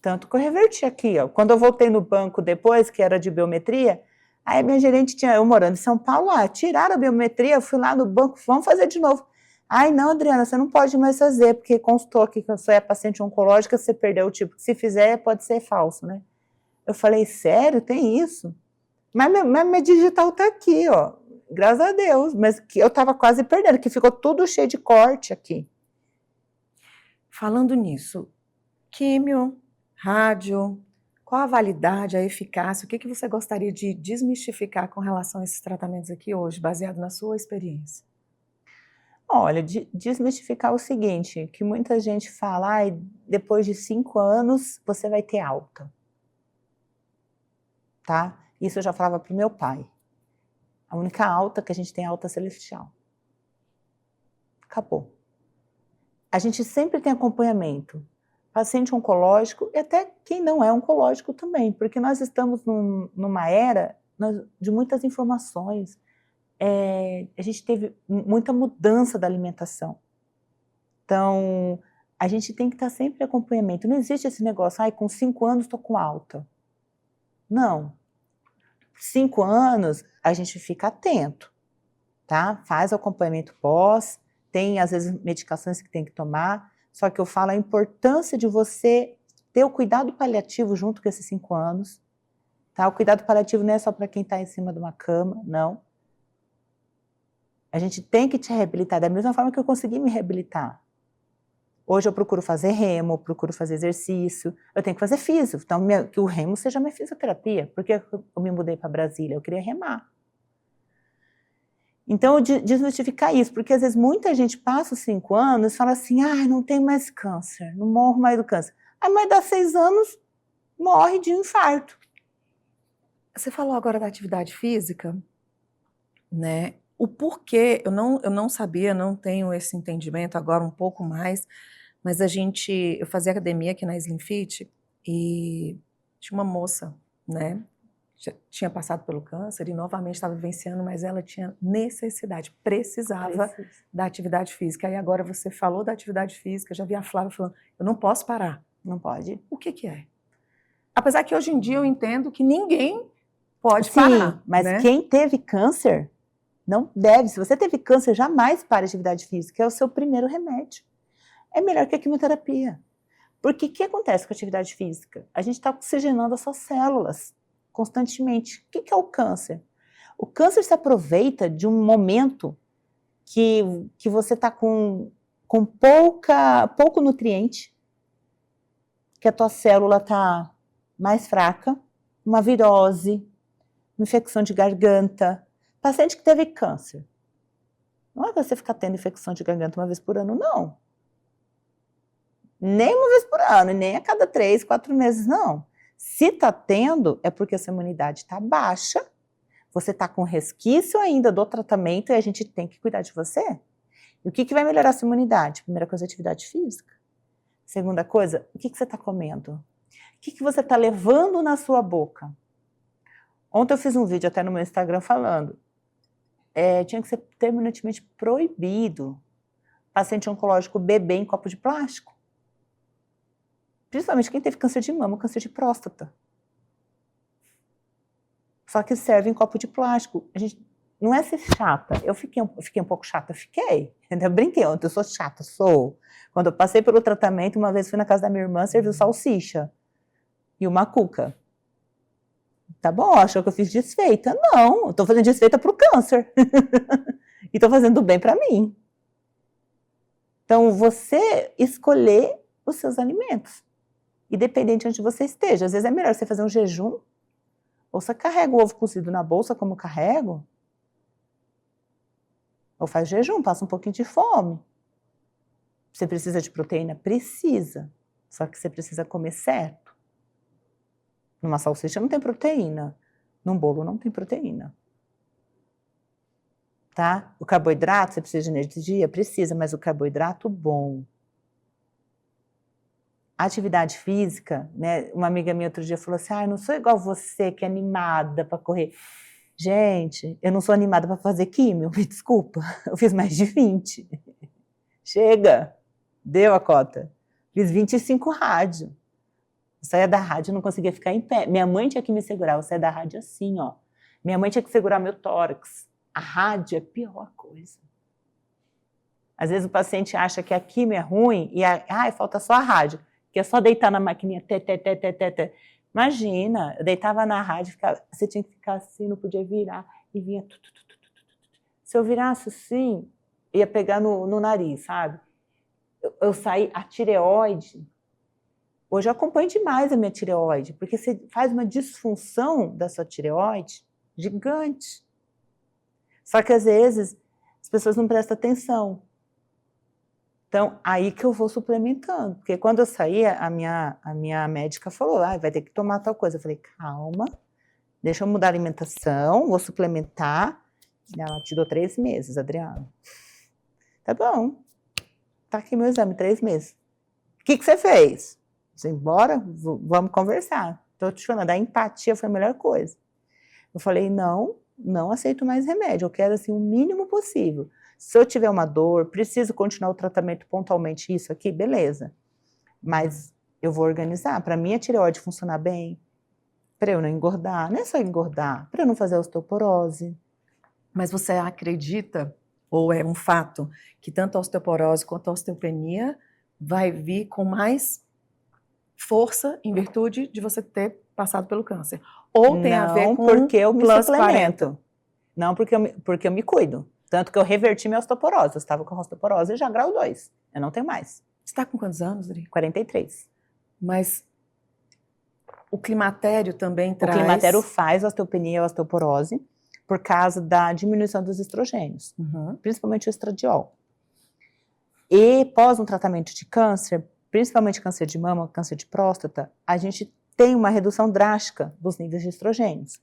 Tanto que eu reverti aqui, ó. Quando eu voltei no banco depois, que era de biometria, aí a minha gerente tinha, eu morando em São Paulo, tiraram a biometria, eu fui lá no banco, vamos fazer de novo. Ai, não, Adriana, você não pode mais fazer, porque constou aqui que você é paciente oncológica, você perdeu o tipo. Se fizer, pode ser falso, né? Eu falei, sério? Tem isso? Mas minha digital tá aqui, ó. Graças a Deus. Mas que eu tava quase perdendo, que ficou tudo cheio de corte aqui. Falando nisso, químio, rádio, qual a validade, a eficácia, o que você gostaria de desmistificar com relação a esses tratamentos aqui hoje, baseado na sua experiência? Olha, desmistificar o seguinte, que muita gente fala, depois de 5 anos você vai ter alta. Tá? Isso eu já falava para o meu pai. A única alta que a gente tem é alta celestial. Acabou. A gente sempre tem acompanhamento. Paciente oncológico e até quem não é oncológico também, porque nós estamos numa era de muitas informações. A gente teve muita mudança da alimentação. Então, a gente tem que estar sempre em acompanhamento. Não existe esse negócio, com 5 anos estou com alta. Não. 5 anos, a gente fica atento, tá? Faz o acompanhamento pós, tem às vezes medicações que tem que tomar, só que eu falo a importância de você ter o cuidado paliativo junto com esses 5 anos, tá? O cuidado paliativo não é só para quem está em cima de uma cama, não. A gente tem que te reabilitar, da mesma forma que eu consegui me reabilitar. Hoje eu procuro fazer remo, procuro fazer exercício, eu tenho que fazer físio, então que o remo seja minha fisioterapia, porque eu me mudei para Brasília, eu queria remar. Então, desmistificar isso, porque às vezes muita gente passa os 5 anos e fala assim, não tenho mais câncer, não morro mais do câncer. Mas dá 6 anos, morre de infarto. Você falou agora da atividade física, né? O porquê, eu não sabia, não tenho esse entendimento agora um pouco mais, mas eu fazia academia aqui na Slim Fit e tinha uma moça, né? Já tinha passado pelo câncer e novamente estava vivenciando, mas ela tinha necessidade, precisava da atividade física. E agora você falou da atividade física, já vi a Flávia falando, eu não posso parar. Não pode. O que é? Apesar que hoje em dia eu entendo que ninguém pode parar. Mas né? quem teve câncer não deve. Se você teve câncer, jamais pare a atividade física, é o seu primeiro remédio. É melhor que a quimioterapia. Porque o que acontece com a atividade física? A gente está oxigenando as suas células constantemente. O que é o câncer? O câncer se aproveita de um momento que você está com pouco nutriente, que a tua célula está mais fraca, uma virose, uma infecção de garganta. Paciente que teve câncer. Não é você ficar tendo infecção de garganta uma vez por ano, não. Nem uma vez por ano, e nem a cada 3, 4 meses, não. Se está tendo, é porque a sua imunidade está baixa, você está com resquício ainda do tratamento e a gente tem que cuidar de você. E o que vai melhorar a sua imunidade? Primeira coisa, atividade física. Segunda coisa, o que você está comendo? O que você está levando na sua boca? Ontem eu fiz um vídeo até no meu Instagram falando, tinha que ser terminantemente proibido paciente oncológico beber em copo de plástico. Principalmente quem teve câncer de mama, câncer de próstata. Só que serve em copo de plástico. A gente não é ser chata. Eu fiquei um pouco chata, Eu brinquei ontem, eu sou chata, sou. Quando eu passei pelo tratamento, uma vez fui na casa da minha irmã, serviu salsicha e uma cuca. Tá bom, achou que eu fiz desfeita? Não, eu tô fazendo desfeita pro câncer. E tô fazendo bem para mim. Então, você escolher os seus alimentos. Independente de onde você esteja. Às vezes é melhor você fazer um jejum, ou você carrega o ovo cozido na bolsa, como eu carrego, ou faz jejum, passa um pouquinho de fome. Você precisa de proteína? Precisa. Só que você precisa comer certo. Numa salsicha não tem proteína. Num bolo não tem proteína. Tá? O carboidrato, você precisa de energia? Precisa, mas o carboidrato bom. A atividade física, né? Uma amiga minha outro dia falou assim, eu não sou igual você, que é animada para correr. Gente, eu não sou animada para fazer químio, me desculpa. Eu fiz mais de 20. Chega, deu a cota. Fiz 25 rádio. Eu saía da rádio, não conseguia ficar em pé. Minha mãe tinha que me segurar, eu saía da rádio assim, ó. Minha mãe tinha que segurar meu tórax. A rádio é a pior coisa. Às vezes o paciente acha que a quimio é ruim e falta só a rádio, que é só deitar na maquininha, Imagina, eu deitava na rádio, você tinha que ficar assim, não podia virar, e vinha... Se eu virasse assim, ia pegar no nariz, sabe? Eu saí, a tireoide... Hoje eu acompanho demais a minha tireoide, porque você faz uma disfunção da sua tireoide gigante. Só que às vezes as pessoas não prestam atenção. Então, aí que eu vou suplementando. Porque quando eu saí, a minha médica falou, vai ter que tomar tal coisa. Eu falei, calma, deixa eu mudar a alimentação, vou suplementar. Ela, te dou 3 meses, Adriana. Tá bom. Tá aqui meu exame, 3 meses. O que você fez? Você embora? Vamos conversar. Tô te falando, a empatia foi a melhor coisa. Eu falei, não aceito mais remédio. Eu quero, assim, o mínimo possível. Se eu tiver uma dor, preciso continuar o tratamento pontualmente, isso aqui, beleza. Mas eu vou organizar. Para minha tireoide funcionar bem, para eu não engordar, não é só engordar, para eu não fazer osteoporose. Mas você acredita, ou é um fato, que tanto a osteoporose quanto a osteopenia vai vir com mais força em virtude de você ter passado pelo câncer? Ou tem a ver com porque eu me plus suplemento. 40? Não, porque eu me cuido. Tanto que eu reverti minha osteoporose. Eu estava com a osteoporose já grau 2. Eu não tenho mais. Você está com quantos anos, Adri? 43. Mas o climatério também traz... O climatério faz osteopenia ou osteoporose por causa da diminuição dos estrogênios, principalmente o estradiol. E pós um tratamento de câncer, principalmente câncer de mama, câncer de próstata, a gente tem uma redução drástica dos níveis de estrogênios.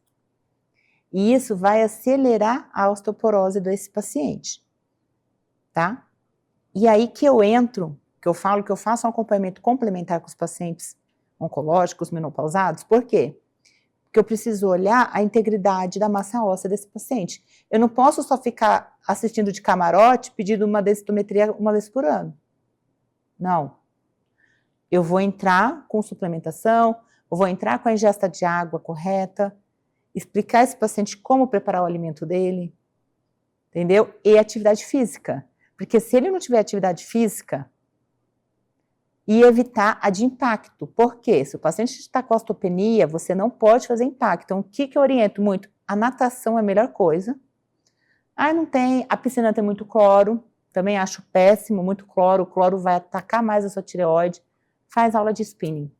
E isso vai acelerar a osteoporose desse paciente, tá? E aí que eu entro, que eu falo que eu faço um acompanhamento complementar com os pacientes oncológicos, menopausados, por quê? Porque eu preciso olhar a integridade da massa óssea desse paciente. Eu não posso só ficar assistindo de camarote, pedindo uma densitometria uma vez por ano. Não. Eu vou entrar com suplementação, eu vou entrar com a ingesta de água correta, explicar a esse paciente como preparar o alimento dele, entendeu? E atividade física. Porque se ele não tiver atividade física, e evitar a de impacto. Por quê? Se o paciente está com osteopenia, você não pode fazer impacto. Então, o que eu oriento muito? A natação é a melhor coisa. Ah, não tem, a piscina tem muito cloro, também acho péssimo, muito cloro, o cloro vai atacar mais a sua tireoide. Faz aula de spinning,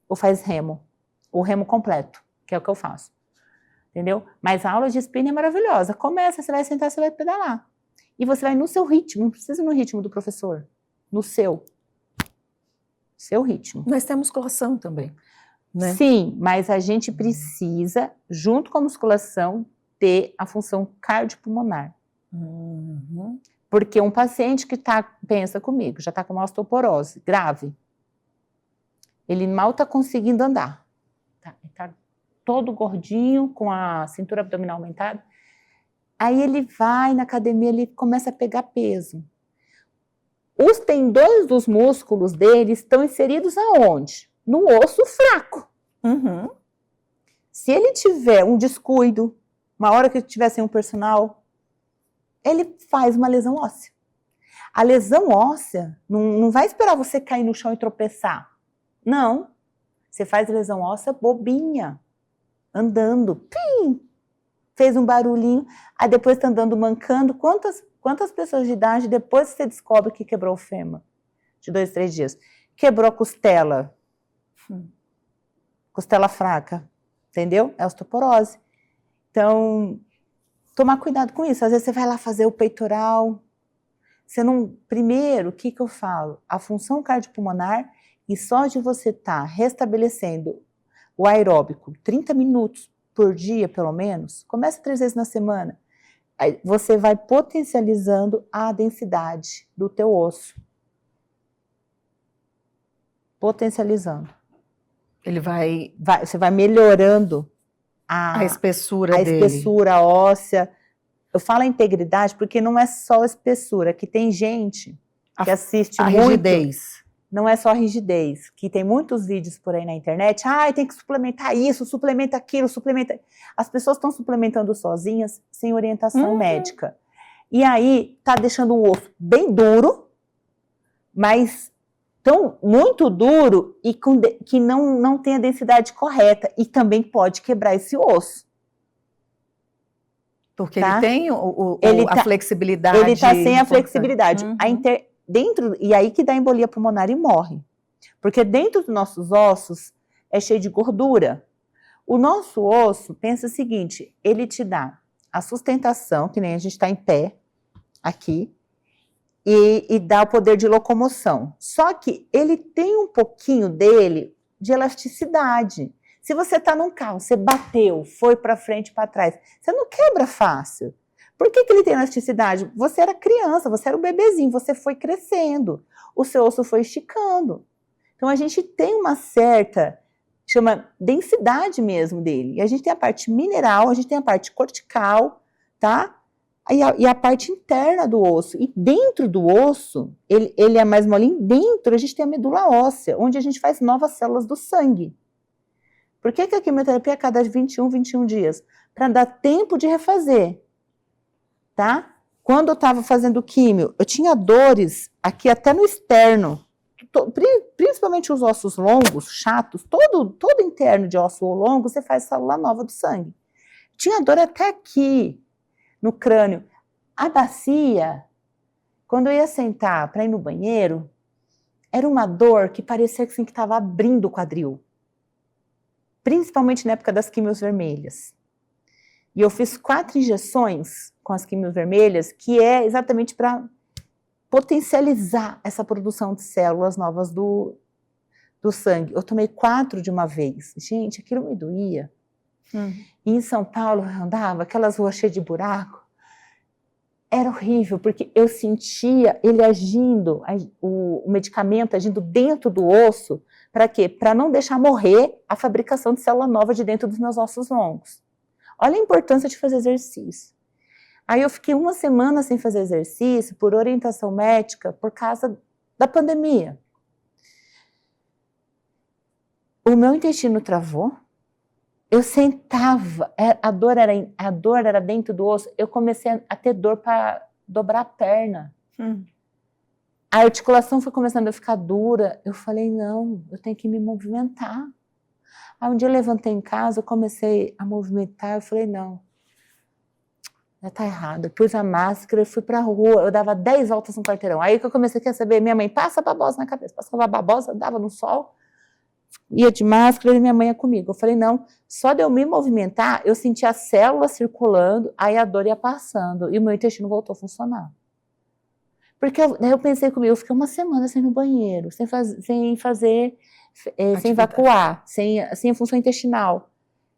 ou faz remo, o remo completo, que é o que eu faço. Entendeu? Mas a aula de spinning é maravilhosa. Começa, você vai sentar, você vai pedalar. E você vai no seu ritmo, não precisa no ritmo do professor, no seu ritmo. Mas tem a musculação também, né? Sim, mas a gente precisa, junto com a musculação, ter a função cardiopulmonar. Porque um paciente que pensa comigo, já está com uma osteoporose grave, ele mal está conseguindo andar. Ele está todo gordinho, com a cintura abdominal aumentada. Aí ele vai na academia, ele começa a pegar peso. Os tendões dos músculos dele estão inseridos aonde? No osso fraco. Se ele tiver um descuido, uma hora que ele tiver sem um personal, ele faz uma lesão óssea. A lesão óssea não vai esperar você cair no chão e tropeçar. Não. Você faz lesão óssea bobinha, andando. Pim! Fez um barulhinho, aí depois está andando mancando. Quantas pessoas de idade, depois você descobre que quebrou o fêmur? De 2, 3 dias. Quebrou a costela. Costela fraca. Entendeu? É osteoporose. Então, tomar cuidado com isso. Às vezes você vai lá fazer o peitoral. Primeiro, o que eu falo? A função cardiopulmonar, e só de você estar restabelecendo o aeróbico 30 minutos por dia, pelo menos, começa 3 vezes na semana. Aí você vai potencializando a densidade do teu osso. Potencializando. Ele vai... Você vai melhorando a espessura dele. A espessura óssea. Eu falo a integridade porque não é só a espessura, que tem gente que assiste muito. A rigidez. Não é só a rigidez, que tem muitos vídeos por aí na internet. Tem que suplementar isso, suplementa aquilo, suplementa... As pessoas estão suplementando sozinhas, sem orientação médica. E aí, tá deixando o osso bem duro, mas muito duro e que não tem a densidade correta. E também pode quebrar esse osso. Porque ele tem a flexibilidade. Ele está sem a flexibilidade. E aí que dá embolia pulmonar e morre. Porque dentro dos nossos ossos é cheio de gordura. O nosso osso, pensa o seguinte, ele te dá a sustentação, que nem a gente está em pé, aqui, e dá o poder de locomoção. Só que ele tem um pouquinho dele de elasticidade. Se você está num carro, você bateu, foi para frente e para trás, você não quebra fácil. Por que ele tem elasticidade? Você era criança, você era um bebezinho, você foi crescendo, o seu osso foi esticando. Então a gente tem uma certa, chama densidade mesmo dele. E a gente tem a parte mineral, a gente tem a parte cortical, tá? E a parte interna do osso. E dentro do osso, ele é mais molinho, dentro a gente tem a medula óssea, onde a gente faz novas células do sangue. Por que a quimioterapia é a cada 21 dias? Para dar tempo de refazer. Tá? Quando eu estava fazendo químio, eu tinha dores aqui até no externo, principalmente os ossos longos, chatos, todo interno de osso longo, você faz célula nova do sangue. Tinha dor até aqui, no crânio. A bacia, quando eu ia sentar para ir no banheiro, Era uma dor que parecia assim, que estava abrindo o quadril. Principalmente na época das químios vermelhas. E eu fiz 4 injeções com as químios vermelhas, que é exatamente para potencializar essa produção de células novas do sangue. Eu tomei 4 de uma vez. Gente, aquilo me doía. E em São Paulo eu andava, aquelas ruas cheias de buraco. Era horrível, porque eu sentia ele agindo, o medicamento agindo dentro do osso. Para quê? Para não deixar morrer a fabricação de célula nova de dentro dos meus ossos longos. Olha a importância de fazer exercício. Aí eu fiquei 1 semana sem fazer exercício, por orientação médica, por causa da pandemia. O meu intestino travou. Eu sentava, a dor era dentro do osso, eu comecei a ter dor para dobrar a perna. A articulação foi começando a ficar dura, eu falei, não, eu tenho que me movimentar. Aí um dia eu levantei em casa, eu comecei a movimentar, eu falei, não, já tá errado. Eu pus a máscara, eu fui pra rua, eu dava 10 voltas no quarteirão. Aí que eu comecei a saber, minha mãe, passa babosa na cabeça, passava babosa, dava no sol, ia de máscara e minha mãe ia comigo. Eu falei, não, só de eu me movimentar, eu sentia as células circulando, aí a dor ia passando e o meu intestino voltou a funcionar. Porque daí eu pensei comigo, eu fiquei 1 semana sem ir no banheiro, sem evacuar, sem a função intestinal.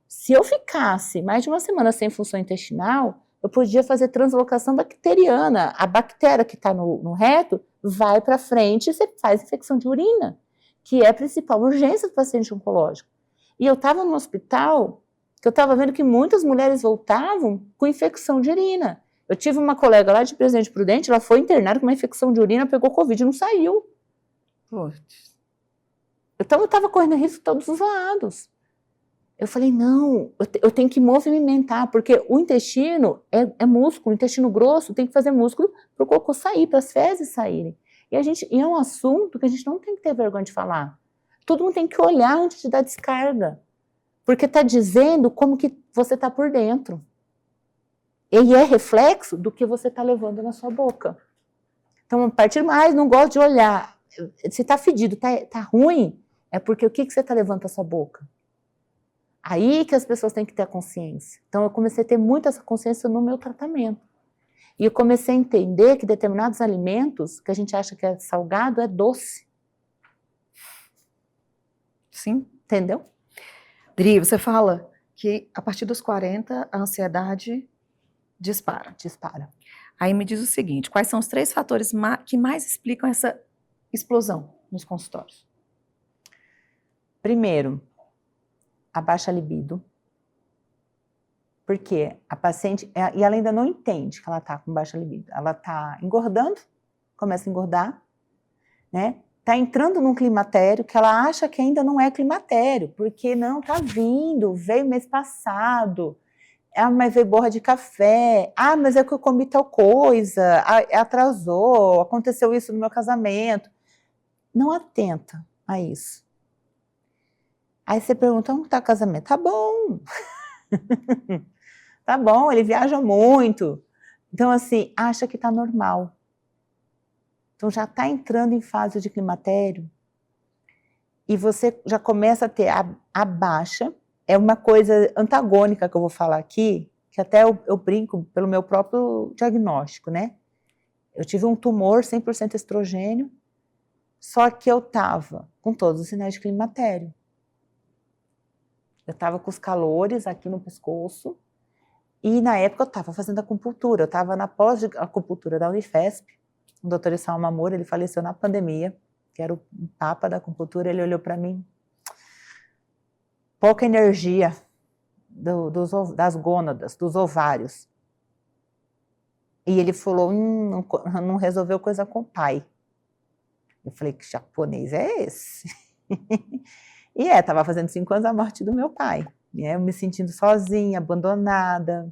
Se eu ficasse mais de 1 semana sem função intestinal, eu podia fazer translocação bacteriana. A bactéria que está no reto vai para frente e você faz infecção de urina, que é a principal urgência do paciente oncológico. E eu estava no hospital, que eu estava vendo que muitas mulheres voltavam com infecção de urina. Eu tive uma colega lá de Presidente Prudente, ela foi internada com uma infecção de urina, pegou Covid e não saiu. Putz. Então eu estava correndo risco de todos os lados. Eu falei, não, eu tenho que movimentar, porque o intestino é músculo, o intestino grosso tem que fazer músculo para o cocô sair, para as fezes saírem. E é um assunto que a gente não tem que ter vergonha de falar. Todo mundo tem que olhar antes de dar descarga, porque está dizendo como que você está por dentro. E é reflexo do que você está levando na sua boca. Então, a partir mais, não gosto de olhar. Se está fedido, está ruim, é porque o que você está levando para sua boca? Aí que as pessoas têm que ter a consciência. Então, eu comecei a ter muito essa consciência no meu tratamento. E eu comecei a entender que determinados alimentos, que a gente acha que é salgado, é doce. Sim. Entendeu? Dri, você fala que a partir dos 40, a ansiedade dispara. Dispara. Aí me diz o seguinte, quais são os 3 fatores que mais explicam essa explosão nos consultórios? Primeiro, a baixa libido. Porque a paciente, e ela ainda não entende que ela está com baixa libido. Ela está engordando, começa a engordar, né? Está entrando num climatério que ela acha que ainda não é climatério, porque não, está vindo, veio mês passado, mas veio borra de café, mas é que eu comi tal coisa, atrasou, aconteceu isso no meu casamento. Não atenta a isso. Aí você pergunta, como está o casamento? Tá bom. Tá bom, ele viaja muito. Então, assim, acha que tá normal. Então, já tá entrando em fase de climatério e você já começa a ter a baixa. É uma coisa antagônica que eu vou falar aqui, que até eu brinco pelo meu próprio diagnóstico, né? Eu tive um tumor 100% estrogênio, só que eu tava com todos os sinais de climatério. Eu tava com os calores aqui no pescoço, e na época eu estava fazendo acupuntura, eu estava na pós-acupuntura da Unifesp, o doutor Issal Mamor, ele faleceu na pandemia, que era o papa da acupuntura, ele olhou para mim, pouca energia das gônadas, dos ovários. E ele falou, não resolveu coisa com o pai. Eu falei, que japonês é esse? E estava fazendo 5 anos da morte do meu pai. Eu me sentindo sozinha, abandonada,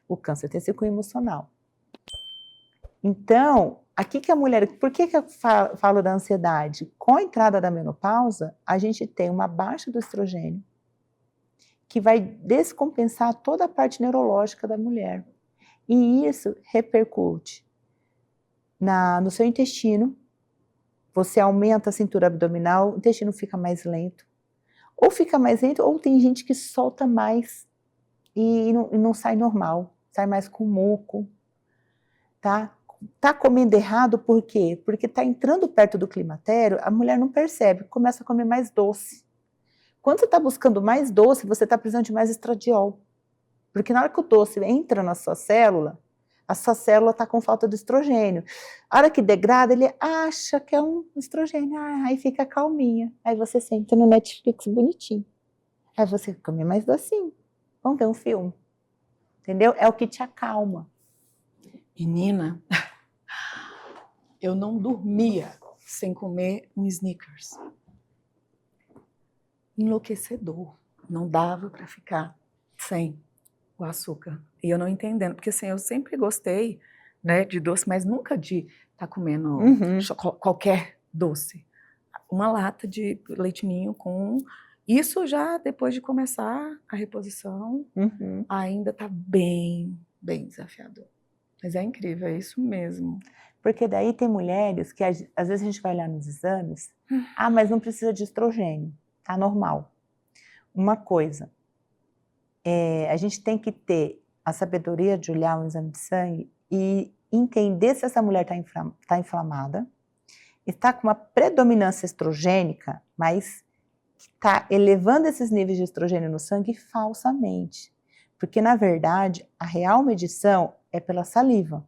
o câncer tem esse cunho emocional. Então, aqui que a mulher, por que eu falo da ansiedade? Com a entrada da menopausa, a gente tem uma baixa do estrogênio, que vai descompensar toda a parte neurológica da mulher. E isso repercute no seu intestino, você aumenta a cintura abdominal, o intestino fica mais lento. Ou fica mais lento, ou tem gente que solta mais e não sai normal, sai mais com muco, tá? Tá comendo errado por quê? Porque tá entrando perto do climatério, a mulher não percebe, começa a comer mais doce. Quando você está buscando mais doce, você está precisando de mais estradiol. Porque na hora que o doce entra na sua célula, a sua célula está com falta de estrogênio. A hora que degrada, ele acha que é um estrogênio, aí fica calminha. Aí você senta no Netflix bonitinho. Aí você come mais docinho. Vamos ver um filme. Entendeu? É o que te acalma. Menina, eu não dormia sem comer um Snickers. Enlouquecedor. Não dava para ficar sem o açúcar. E eu não entendendo, porque assim, eu sempre gostei, né, de doce, mas nunca de estar comendo qualquer doce. Uma lata de leite ninho com... Isso já depois de começar a reposição, ainda está bem desafiador. Mas é incrível, é isso mesmo. Porque daí tem mulheres que às vezes a gente vai olhar nos exames, mas não precisa de estrogênio, tá normal. Uma coisa, a gente tem que ter a sabedoria de olhar um exame de sangue e entender se essa mulher está inflamada, está com uma predominância estrogênica, mas está elevando esses níveis de estrogênio no sangue falsamente. Porque, na verdade, a real medição é pela saliva.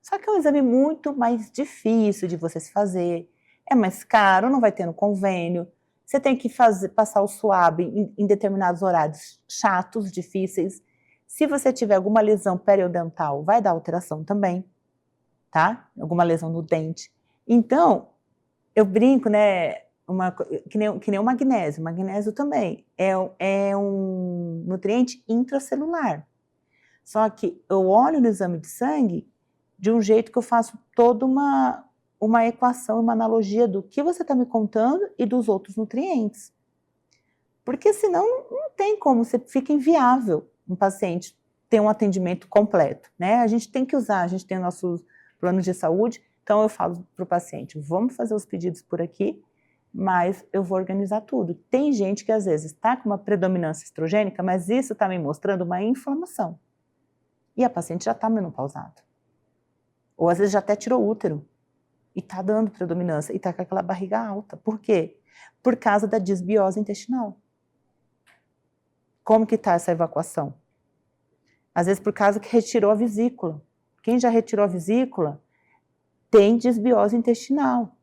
Só que é um exame muito mais difícil de você se fazer, é mais caro, não vai ter no convênio. Você tem que passar o suave em determinados horários chatos, difíceis. Se você tiver alguma lesão periodontal, vai dar alteração também, tá? Alguma lesão no dente. Então, eu brinco, né? Que nem o magnésio. O magnésio também é um nutriente intracelular. Só que eu olho no exame de sangue de um jeito que eu faço toda uma equação, uma analogia do que você está me contando e dos outros nutrientes. Porque senão não tem como, você fica inviável um paciente ter um atendimento completo, né? A gente tem que usar, a gente tem nossos planos de saúde, então eu falo para o paciente, vamos fazer os pedidos por aqui, mas eu vou organizar tudo. Tem gente que às vezes está com uma predominância estrogênica, mas isso está me mostrando uma inflamação. E a paciente já está menopausada. Ou às vezes já até tirou útero. E está dando predominância, e está com aquela barriga alta. Por quê? Por causa da disbiose intestinal. Como que está essa evacuação? Às vezes por causa que retirou a vesícula. Quem já retirou a vesícula tem disbiose intestinal.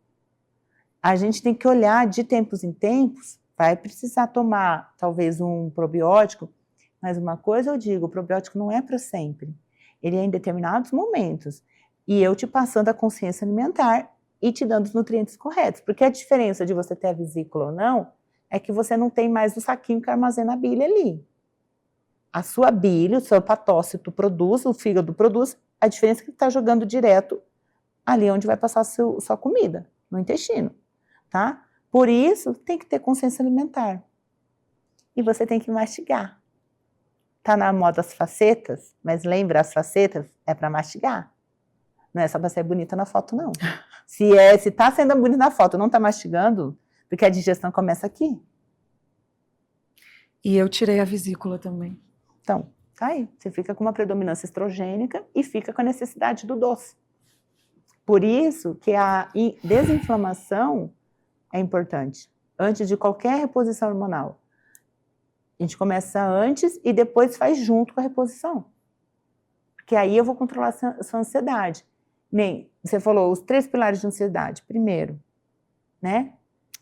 A gente tem que olhar de tempos em tempos, vai precisar tomar talvez um probiótico, mas uma coisa eu digo, o probiótico não é para sempre. Ele é em determinados momentos. E eu te passando a consciência alimentar e te dando os nutrientes corretos. Porque a diferença de você ter a vesícula ou não é que você não tem mais o saquinho que armazena a bile ali. A sua bile, o seu hepatócito produz, o fígado produz, a diferença é que está jogando direto ali onde vai passar a sua comida, no intestino, tá? Por isso, tem que ter consciência alimentar. E você tem que mastigar. Tá na moda as facetas, mas lembra, as facetas é para mastigar. Não é só para ser bonita na foto, não. Se tá sendo bonita na foto, não tá mastigando, porque a digestão começa aqui. E eu tirei a vesícula também. Então, tá aí. Você fica com uma predominância estrogênica e fica com a necessidade do doce. Por isso que a desinflamação é importante. Antes de qualquer reposição hormonal. A gente começa antes e depois faz junto com a reposição. Porque aí eu vou controlar a sua ansiedade. Nem, você falou, os 3 pilares de ansiedade. Primeiro, né?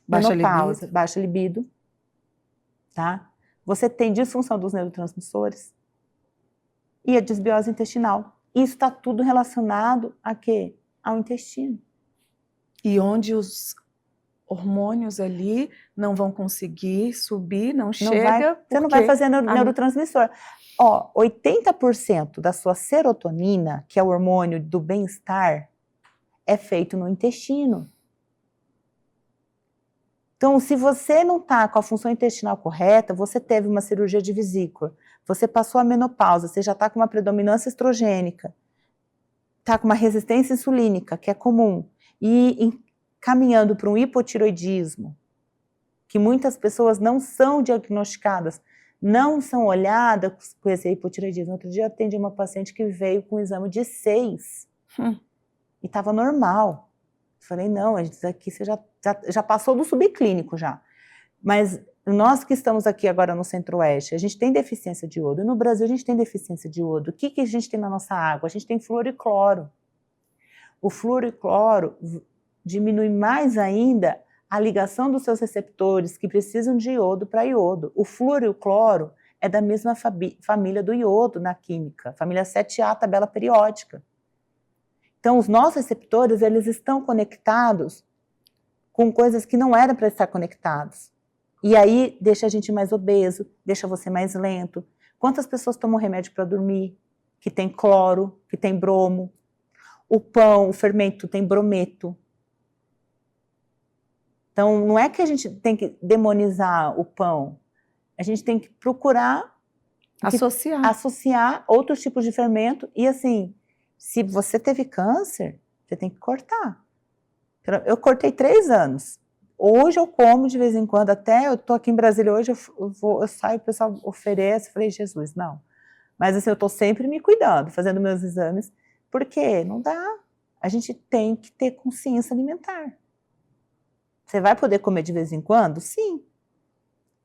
Menopausa, baixa libido. Tá? Você tem disfunção dos neurotransmissores. E a disbiose intestinal. Isso está tudo relacionado a quê? Ao intestino. E onde os hormônios ali não vão conseguir subir, não chega. Você não vai fazer neurotransmissor. Ó, 80% da sua serotonina, que é o hormônio do bem-estar, é feito no intestino. Então, se você não está com a função intestinal correta, você teve uma cirurgia de vesícula, você passou a menopausa, você já está com uma predominância estrogênica, está com uma resistência insulínica, que é comum, e caminhando para um hipotireoidismo, que muitas pessoas não são diagnosticadas, não são olhadas com esse hipotireoidismo. Outro dia eu atendi uma paciente que veio com um exame de 6 e estava normal. Falei, não, isso aqui você já passou do subclínico já. Mas nós que estamos aqui agora no Centro-Oeste, a gente tem deficiência de iodo. E no Brasil a gente tem deficiência de iodo. O que a gente tem na nossa água? A gente tem flúor e cloro. O flúor e cloro diminui mais ainda a ligação dos seus receptores que precisam de iodo para iodo. O flúor e o cloro é da mesma família do iodo na química, família 7A, tabela periódica. Então, os nossos receptores, eles estão conectados com coisas que não eram para estar conectados. E aí, deixa a gente mais obeso, deixa você mais lento. Quantas pessoas tomam remédio para dormir, que tem cloro, que tem bromo? O pão, o fermento tem brometo. Então, não é que a gente tem que demonizar o pão, a gente tem que procurar associar outros tipos de fermento. E assim, se você teve câncer, você tem que cortar. Eu cortei 3 anos. Hoje eu como de vez em quando, até eu tô aqui em Brasília hoje, eu saio, o pessoal oferece, eu falei, Jesus, não. Mas assim, eu tô sempre me cuidando, fazendo meus exames, porque não dá. A gente tem que ter consciência alimentar. Você vai poder comer de vez em quando? Sim.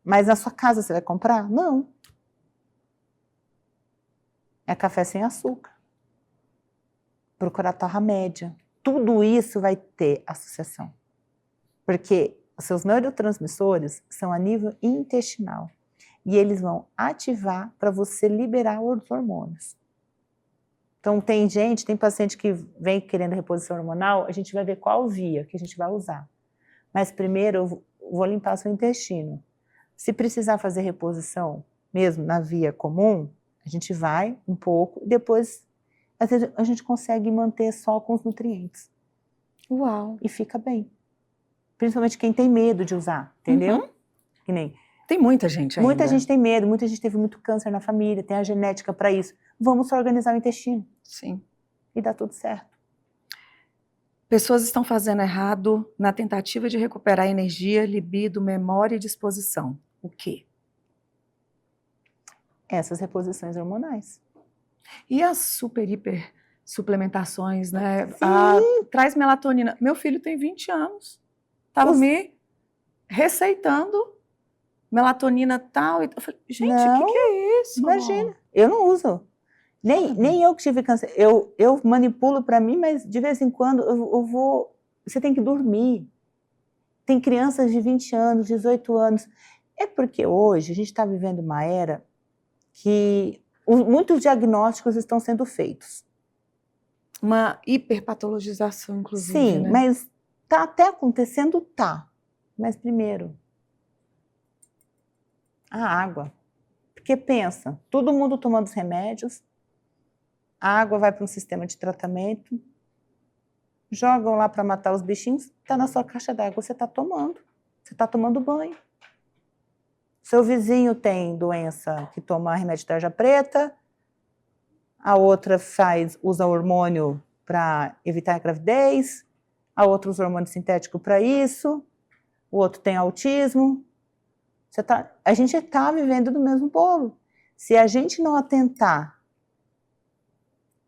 Mas na sua casa você vai comprar? Não. É café sem açúcar. Procurar torra média. Tudo isso vai ter associação. Porque os seus neurotransmissores são a nível intestinal. E eles vão ativar para você liberar os hormônios. Então tem paciente que vem querendo reposição hormonal, a gente vai ver qual via que a gente vai usar. Mas primeiro eu vou limpar seu intestino. Se precisar fazer reposição, mesmo na via comum, a gente vai um pouco e depois às vezes, a gente consegue manter só com os nutrientes. Uau! E fica bem. Principalmente quem tem medo de usar, entendeu? Que nem... Tem muita gente ainda. Muita gente tem medo, muita gente teve muito câncer na família, tem a genética para isso. Vamos só organizar o intestino. Sim. E dá tudo certo. Pessoas estão fazendo errado na tentativa de recuperar energia, libido, memória e disposição. O quê? Essas reposições hormonais. E as super, hiper suplementações, né? Sim. Traz melatonina. Meu filho tem 20 anos. Estava me receitando melatonina tal. Eu falei, gente, o que é isso? Imagina. Eu não uso. Nem eu que tive câncer. Eu manipulo para mim, mas de vez em quando eu vou... Você tem que dormir. Tem crianças de 20 anos, 18 anos. É porque hoje a gente está vivendo uma era que muitos diagnósticos estão sendo feitos. Uma hiperpatologização, inclusive. Sim, né? Mas está até acontecendo, tá. Mas primeiro, a água. Porque pensa, todo mundo tomando os remédios, a água vai para um sistema de tratamento, jogam lá para matar os bichinhos, está na sua caixa d'água, você está tomando banho. Seu vizinho tem doença que toma remédio de tarja preta, a outra usa hormônio para evitar a gravidez, a outra usa hormônio sintético para isso, o outro tem autismo. A gente está vivendo do mesmo bolo. Se a gente não atentar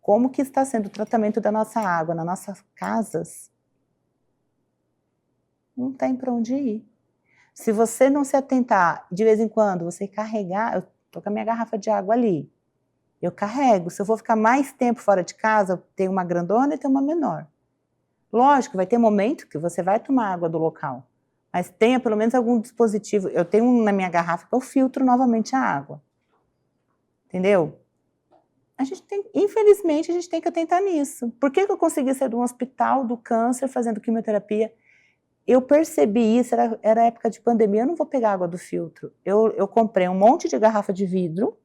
como que está sendo o tratamento da nossa água nas nossas casas, não tem para onde ir. Se você não se atentar, de vez em quando, você carregar, eu estou com a minha garrafa de água ali, eu carrego. Se eu vou ficar mais tempo fora de casa, tem uma grandona e tem uma menor. Lógico, vai ter momento que você vai tomar água do local, mas tenha pelo menos algum dispositivo. Eu tenho um na minha garrafa que eu filtro novamente a água. Entendeu? Infelizmente, a gente tem que atentar nisso. Por que eu consegui sair de um hospital do câncer fazendo quimioterapia? Eu percebi isso, era época de pandemia, eu não vou pegar água do filtro. Eu comprei um monte de garrafa de vidro,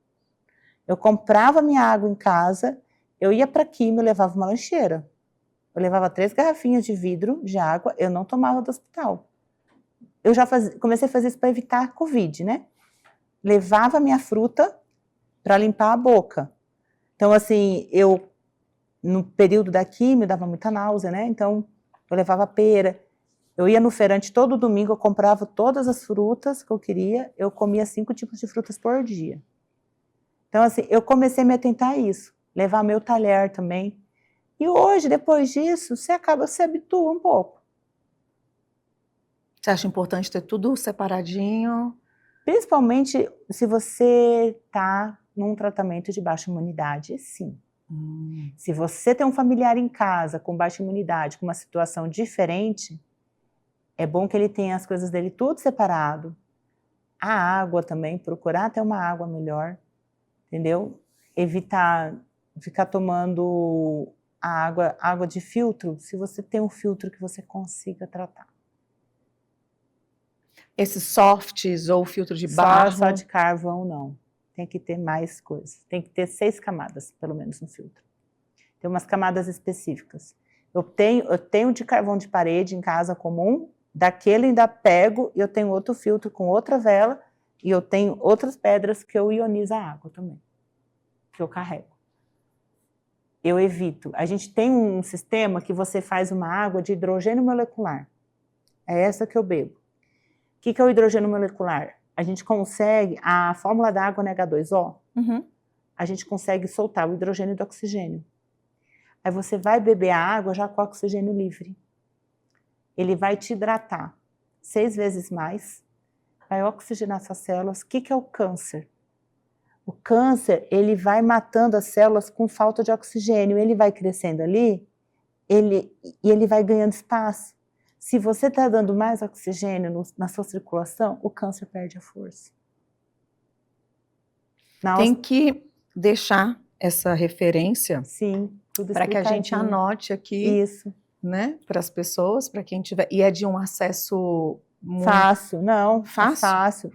eu comprava minha água em casa, eu ia para quimio, eu levava uma lancheira. Eu levava 3 garrafinhas de vidro de água, eu não tomava do hospital. Eu já comecei a fazer isso para evitar a Covid, né? Levava minha fruta para limpar a boca. Então, assim, no período da quimio, dava muita náusea, né? Então, eu levava pera. Eu ia no feirante todo domingo, eu comprava todas as frutas que eu queria, eu comia 5 tipos de frutas por dia. Então, assim, eu comecei a me atentar a isso, levar meu talher também. E hoje, depois disso, você se habitua um pouco. Você acha importante ter tudo separadinho? Principalmente se você está num tratamento de baixa imunidade, sim. Se você tem um familiar em casa com baixa imunidade, com uma situação diferente, é bom que ele tenha as coisas dele tudo separado. A água também, procurar ter uma água melhor, entendeu? Evitar ficar tomando a água de filtro, se você tem um filtro que você consiga tratar. Esses softs ou filtro de barro? Só de carvão, não. Tem que ter mais coisas. Tem que ter 6 camadas, pelo menos, no filtro. Tem umas camadas específicas. Eu tenho de carvão de parede em casa comum, daquele ainda pego, e eu tenho outro filtro com outra vela, e eu tenho outras pedras que eu ionizo a água também, que eu carrego. Eu evito. A gente tem um sistema que você faz uma água de hidrogênio molecular. É essa que eu bebo. O que é o hidrogênio molecular? A gente consegue, a fórmula da água é H2O, a gente consegue soltar o hidrogênio do oxigênio. Aí você vai beber a água já com oxigênio livre. Ele vai te hidratar 6 vezes mais, vai oxigenar suas células. O que é o câncer? O câncer, ele vai matando as células com falta de oxigênio. Ele vai crescendo ali, ele vai ganhando espaço. Se você está dando mais oxigênio na sua circulação, o câncer perde a força. Tem que deixar essa referência, sim, tudo para que a gente anote aqui, isso, né, para as pessoas, para quem tiver. E é de um acesso muito fácil, não, fácil. Fácil.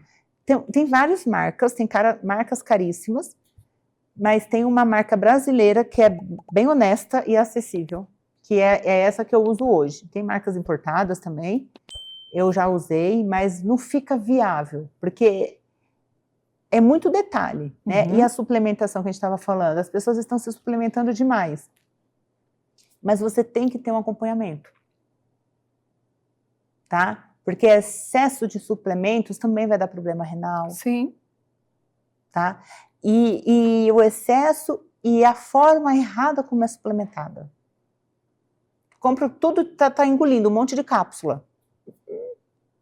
Tem várias marcas, tem marcas caríssimas, mas tem uma marca brasileira que é bem honesta e acessível, que é essa que eu uso hoje. Tem marcas importadas também, eu já usei, mas não fica viável, porque é muito detalhe, né? E a suplementação que a gente estava falando, as pessoas estão se suplementando demais, mas você tem que ter um acompanhamento, tá? Porque excesso de suplementos também vai dar problema renal. Sim. Tá? E o excesso e a forma errada como é suplementada. Compra tudo, tá engolindo um monte de cápsula.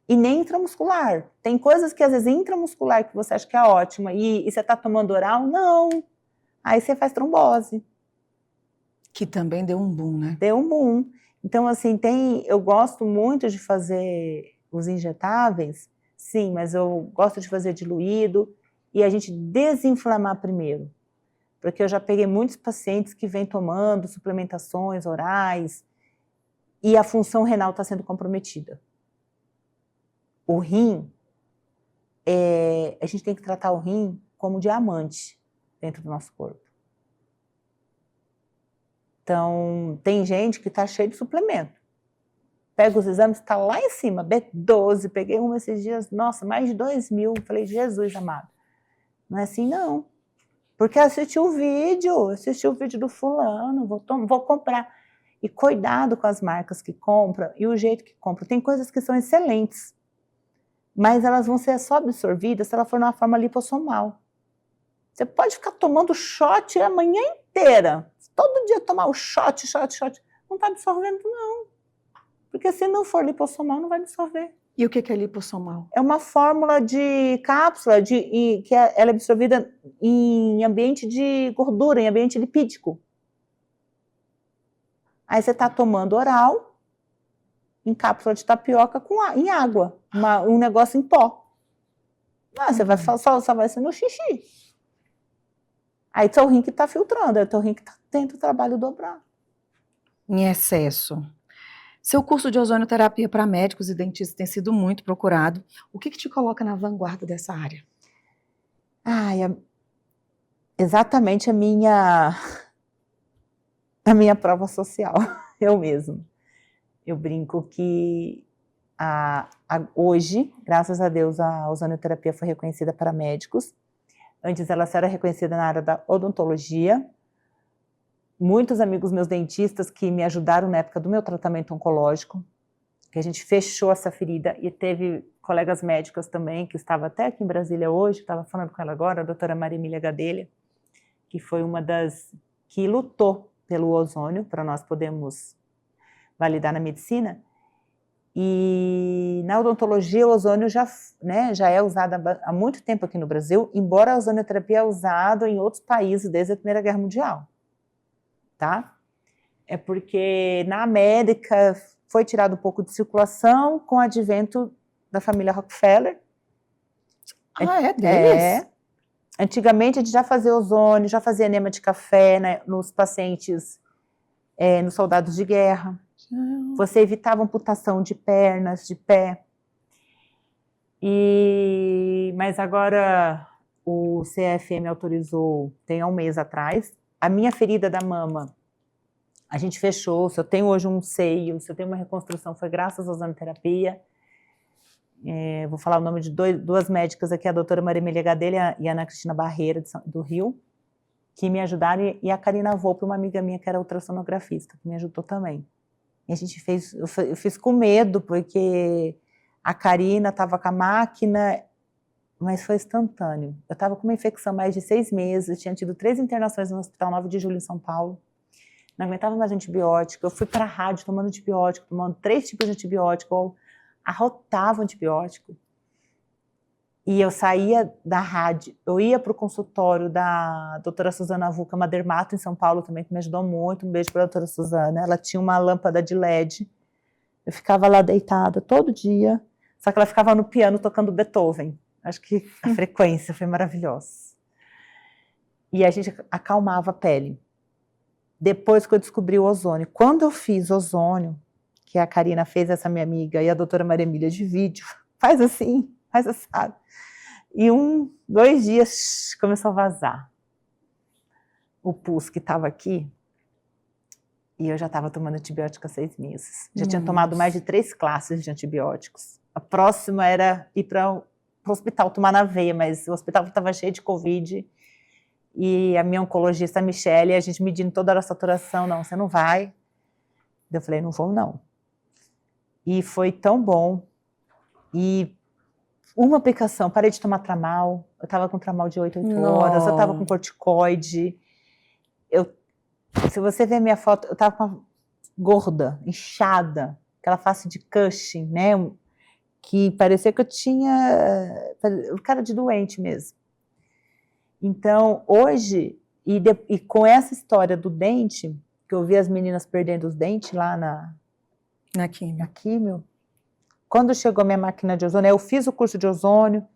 E nem intramuscular. Tem coisas que às vezes intramuscular que você acha que é ótima e você tá tomando oral, não. Aí você faz trombose. Que também deu um boom, né? Deu um boom. Então, assim, eu gosto muito de fazer os injetáveis, sim, mas eu gosto de fazer diluído e a gente desinflamar primeiro. Porque eu já peguei muitos pacientes que vêm tomando suplementações orais e a função renal está sendo comprometida. O rim, a gente tem que tratar o rim como diamante dentro do nosso corpo. Então, tem gente que está cheio de suplemento. Pega os exames, está lá em cima, B12, peguei um esses dias, nossa, mais de 2.000, falei, Jesus amado. Não é assim, não. Porque assisti o vídeo do fulano, vou comprar. E cuidado com as marcas que compram e o jeito que compram. Tem coisas que são excelentes, mas elas vão ser só absorvidas se ela for numa forma lipossomal. Você pode ficar tomando shot a manhã inteira. Todo dia tomar o shot. Não está absorvendo, não. Porque se não for lipossomal, não vai absorver. E o que é lipossomal? É uma fórmula de cápsula que ela é absorvida em ambiente de gordura, em ambiente lipídico. Aí você está tomando oral, em cápsula de tapioca em água, um negócio em pó. Você vai só vai ser no xixi. Aí teu rim que está filtrando, aí teu rim que está tendo o trabalho dobrado. Em excesso. Seu curso de ozonioterapia para médicos e dentistas tem sido muito procurado. O que te coloca na vanguarda dessa área? Exatamente a minha prova social, eu mesma. Eu brinco que hoje, graças a Deus, a ozonioterapia foi reconhecida para médicos. Antes ela era reconhecida na área da odontologia. Muitos amigos meus dentistas que me ajudaram na época do meu tratamento oncológico, que a gente fechou essa ferida, e teve colegas médicas também, que estava até aqui em Brasília hoje, estava falando com ela agora, a doutora Maria Emília Gadelha, que foi uma das que lutou pelo ozônio, para nós podermos validar na medicina. E na odontologia o ozônio já é usado há muito tempo aqui no Brasil, embora a ozonioterapia é usada em outros países desde a Primeira Guerra Mundial, tá? É porque na América foi tirado um pouco de circulação com o advento da família Rockefeller. É deles? Antigamente a gente já fazia ozônio, já fazia enema de café, né, nos pacientes, nos soldados de guerra. Você evitava amputação de pernas, de pé. Mas agora o CFM autorizou, tem há um mês atrás, a minha ferida da mama, a gente fechou. Se eu tenho hoje um seio, se eu tenho uma reconstrução, foi graças à ozonoterapia. Vou falar o nome de duas médicas aqui, a doutora Maria Emília Gadelha e a Ana Cristina Barreira, do Rio, que me ajudaram, e a Karina Volpe, uma amiga minha que era ultrassonografista, que me ajudou também. E a gente eu fiz com medo, porque a Karina estava com a máquina, mas foi instantâneo. Eu estava com uma infecção há mais de 6 meses, eu tinha tido 3 internações no Hospital 9 de Julho em São Paulo, não aguentava mais antibiótico, eu fui para a rádio tomando antibiótico, tomando 3 tipos de antibiótico, eu arrotava antibiótico. E eu saía da rádio, eu ia para o consultório da doutora Suzana Vuca, uma dermato em São Paulo também, que me ajudou muito. Um beijo para a doutora Suzana. Ela tinha uma lâmpada de LED. Eu ficava lá deitada todo dia, só que ela ficava no piano tocando Beethoven. Acho que a frequência foi maravilhosa. E a gente acalmava a pele. Depois que eu descobri o ozônio, quando eu fiz ozônio, que a Karina fez, essa minha amiga, e a doutora Maria Emília de vídeo, faz assim, faz assado. E 2 dias começou a vazar o pus que estava aqui, e eu já estava tomando antibiótico há 6 meses. Já tinha tomado mais de 3 classes de antibióticos. A próxima era ir para o hospital tomar na veia, mas o hospital estava cheio de Covid, e a minha oncologista, a Michele, a gente medindo toda a saturação, não, você não vai. Eu falei, não vou não. E foi tão bom. E uma aplicação, parei de tomar tramal, eu estava com tramal de 8 horas, eu estava com corticoide. Se você ver minha foto, eu estava gorda, inchada, aquela face de Cushing, né? Que parecia que eu tinha cara de doente mesmo. Então, hoje, e com essa história do dente, que eu vi as meninas perdendo os dentes lá na químio, quando chegou a minha máquina de ozônio, eu fiz o curso de ozônio.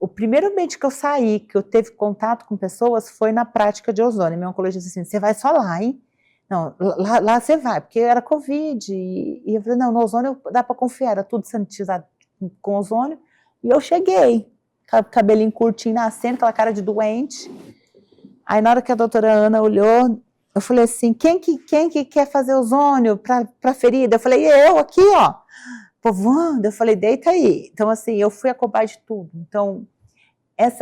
O primeiro ambiente que eu saí, que eu teve contato com pessoas, foi na prática de ozônio. Meu oncologista disse assim, você vai só lá, hein? Não, lá você vai, porque era Covid. E eu falei, não, no ozônio dá para confiar, era tudo sanitizado com ozônio. E eu cheguei, cabelinho curtinho, nascendo, aquela cara de doente. Aí na hora que a doutora Ana olhou, eu falei assim, quem que quer fazer ozônio para ferida? Eu falei, eu aqui, ó. Povando, eu falei, deita aí. Então, assim, eu fui a cobaia de tudo. Então,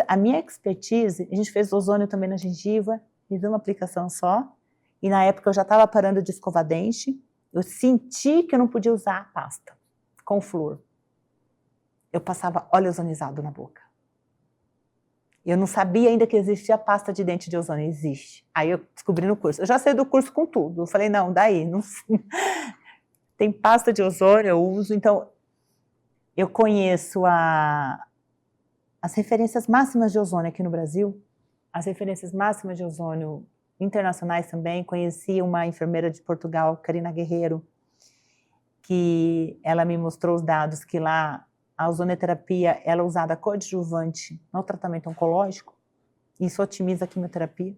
a minha expertise, a gente fez ozônio também na gengiva, fiz uma aplicação só, e na época eu já estava parando de escovar dente, eu senti que eu não podia usar a pasta com flúor. Eu passava óleo ozonizado na boca. Eu não sabia ainda que existia pasta de dente de ozônio, existe. Aí eu descobri no curso. Eu já saí do curso com tudo. Eu falei, não, daí, não tem pasta de ozônio, eu uso. Então, eu conheço as referências máximas de ozônio aqui no Brasil, as referências máximas de ozônio internacionais também. Conheci uma enfermeira de Portugal, Karina Guerreiro, que ela me mostrou os dados que lá a ozonoterapia ela é usada coadjuvante no tratamento oncológico, e isso otimiza a quimioterapia.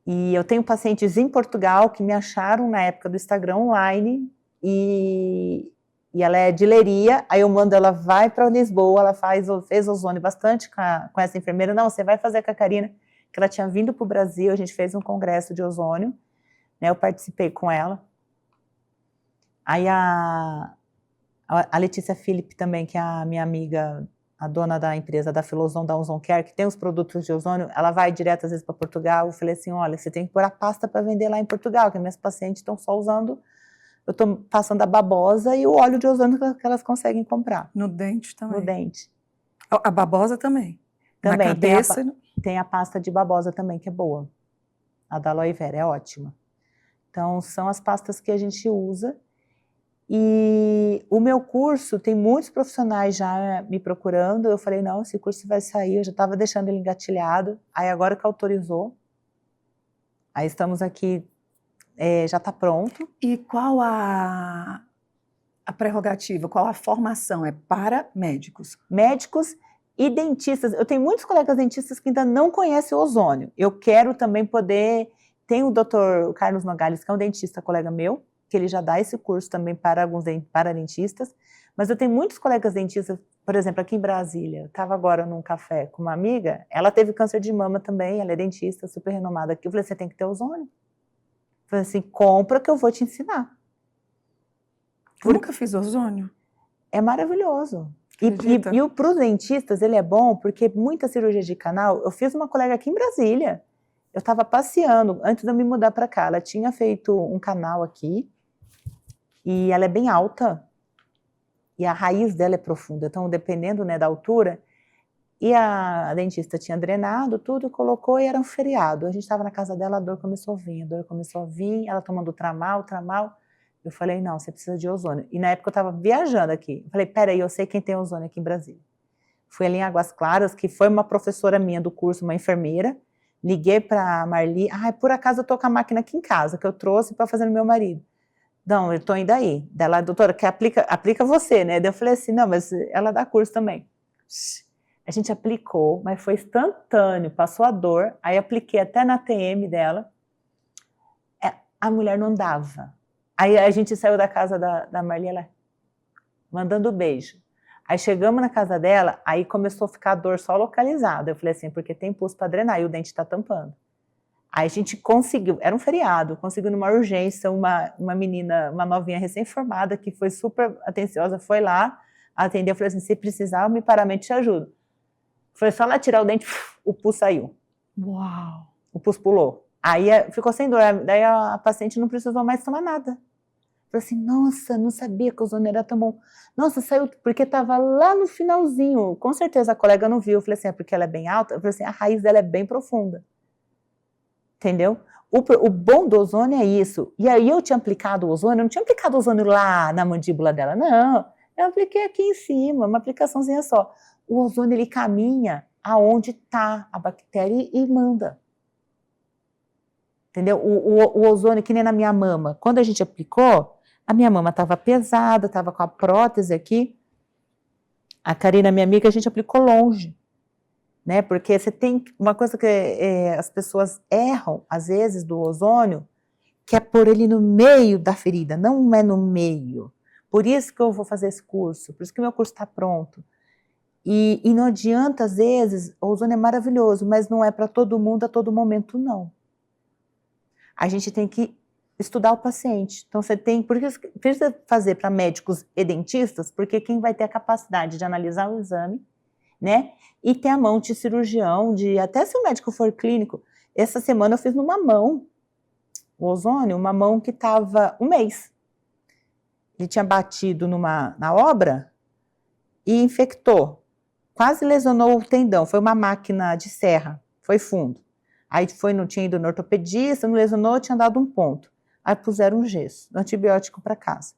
E eu tenho pacientes em Portugal que me acharam na época do Instagram online, e ela é de Leiria, aí eu mando, ela vai para Lisboa, ela fez ozônio bastante com essa enfermeira. Não, você vai fazer com a Karina, que ela tinha vindo para o Brasil, a gente fez um congresso de ozônio, né, eu participei com ela. Aí a Letícia Philippe também, que é a minha amiga, a dona da empresa da Filozon, da Ozon Care, que tem os produtos de ozônio, ela vai direto às vezes para Portugal. Eu falei assim, olha, você tem que pôr a pasta para vender lá em Portugal, que minhas pacientes estão só usando eu estou passando a babosa e o óleo de ozônio que elas conseguem comprar. No dente também. No dente. A babosa também. Também, na cabeça. Tem a pasta de babosa também, que é boa. A da aloe vera é ótima. Então, são as pastas que a gente usa. E o meu curso, tem muitos profissionais já me procurando. Eu falei, não, esse curso vai sair. Eu já estava deixando ele engatilhado. Aí, agora que autorizou. Aí, estamos aqui, já está pronto. E qual a prerrogativa, qual a formação? É para médicos? Médicos e dentistas. Eu tenho muitos colegas dentistas que ainda não conhecem o ozônio. Eu quero também poder... Tem o Dr. Carlos Nogales, que é um dentista, colega meu, que ele já dá esse curso também para alguns dentistas. Mas eu tenho muitos colegas dentistas, por exemplo, aqui em Brasília. Eu estava agora num café com uma amiga, ela teve câncer de mama também, ela é dentista, super renomada aqui. Eu falei, você tem que ter ozônio. Eu falei assim, compra que eu vou te ensinar. Eu nunca fiz ozônio. É maravilhoso. E para os dentistas ele é bom porque muita cirurgia de canal, eu fiz uma colega aqui em Brasília, eu estava passeando, antes de eu me mudar para cá, ela tinha feito um canal aqui, e ela é bem alta, e a raiz dela é profunda, então dependendo, né, da altura, e a dentista tinha drenado tudo, colocou e era um feriado, a gente estava na casa dela, a dor começou a vir, ela tomando tramal, eu falei, não, você precisa de ozônio, e na época eu estava viajando aqui, eu falei, peraí, eu sei quem tem ozônio aqui em Brasília, fui ali em Águas Claras, que foi uma professora minha do curso, uma enfermeira, liguei para a Marli, por acaso eu tô com a máquina aqui em casa, que eu trouxe para fazer no meu marido. Não, eu tô indo aí. Daí ela, doutora, que aplica você, né? Daí eu falei assim, não, mas ela dá curso também. A gente aplicou, mas foi instantâneo, passou a dor, aí apliquei até na TM dela, a mulher não dava. Aí a gente saiu da casa da Marli, ela mandando beijo. Aí chegamos na casa dela, aí começou a ficar a dor só localizada. Eu falei assim, porque tem pulso para drenar e o dente está tampando. Aí a gente conseguiu, era um feriado, conseguiu numa urgência, uma menina, uma novinha recém-formada, que foi super atenciosa, foi lá, atendeu, eu falei assim, se precisar, eu me paramento te ajudo. Foi só lá tirar o dente, o pulso saiu. Uau! O pulso pulou. Aí ficou sem dor, daí a paciente não precisou mais tomar nada. Falei assim, nossa, não sabia que o ozônio era tão bom. Nossa, saiu, porque estava lá no finalzinho. Com certeza a colega não viu. Eu falei assim, porque ela é bem alta? Eu falei assim, a raiz dela é bem profunda. Entendeu? O bom do ozônio é isso. E aí eu tinha aplicado o ozônio, eu não tinha aplicado o ozônio lá na mandíbula dela, não. Eu apliquei aqui em cima, uma aplicaçãozinha só. O ozônio, ele caminha aonde está a bactéria e manda. Entendeu? O ozônio, que nem na minha mama, quando a gente aplicou, a minha mama estava pesada, estava com a prótese aqui. A Karina, minha amiga, a gente aplicou longe, né? Porque você tem uma coisa que as pessoas erram, às vezes, do ozônio, que é pôr ele no meio da ferida, não é no meio. Por isso que eu vou fazer esse curso, por isso que o meu curso está pronto. E não adianta, às vezes, o ozônio é maravilhoso, mas não é para todo mundo a todo momento, não. A gente tem que estudar o paciente. Então, você tem, por isso precisa fazer para médicos e dentistas, porque quem vai ter a capacidade de analisar o exame, né, e ter a mão de cirurgião, até se o médico for clínico. Essa semana eu fiz numa mão, o ozônio, uma mão que estava um mês. Ele tinha batido na obra e infectou. Quase lesionou o tendão, foi uma máquina de serra, foi fundo. Aí tinha ido no ortopedista, não lesionou, tinha dado um ponto. Aí puseram um gesso, um antibiótico para casa.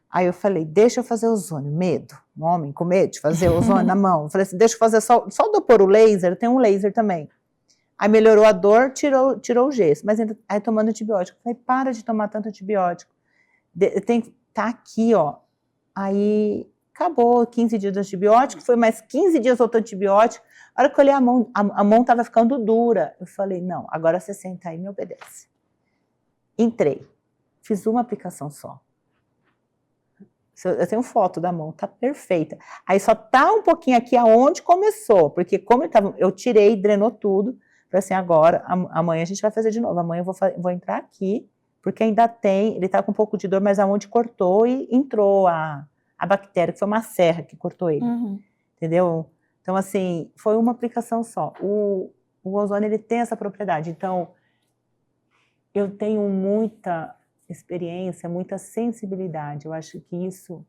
Aí eu falei, deixa eu fazer ozônio, medo. Um homem com medo de fazer ozônio na mão. Eu falei assim, deixa eu fazer só de eu pôr o laser, tem um laser também. Aí melhorou a dor, tirou o gesso, mas ainda aí tomando antibiótico. Eu falei, para de tomar tanto antibiótico. Tá aqui, ó. Aí acabou 15 dias de antibiótico, foi mais 15 dias outro antibiótico. A hora que eu olhei a mão estava ficando dura. Eu falei, não, agora você senta aí e me obedece. Entrei, fiz uma aplicação só. Eu tenho foto da mão, tá perfeita. Aí só tá um pouquinho aqui aonde começou, porque como eu tirei, drenou tudo. Falei assim, agora, amanhã a gente vai fazer de novo. Amanhã eu vou entrar aqui, porque ainda tem, ele tá com um pouco de dor, mas aonde cortou e entrou a bactéria, que foi uma serra que cortou ele. Uhum. Entendeu? Então, assim, foi uma aplicação só. O ozônio, ele tem essa propriedade. Então, eu tenho muita experiência, muita sensibilidade. Eu acho que isso,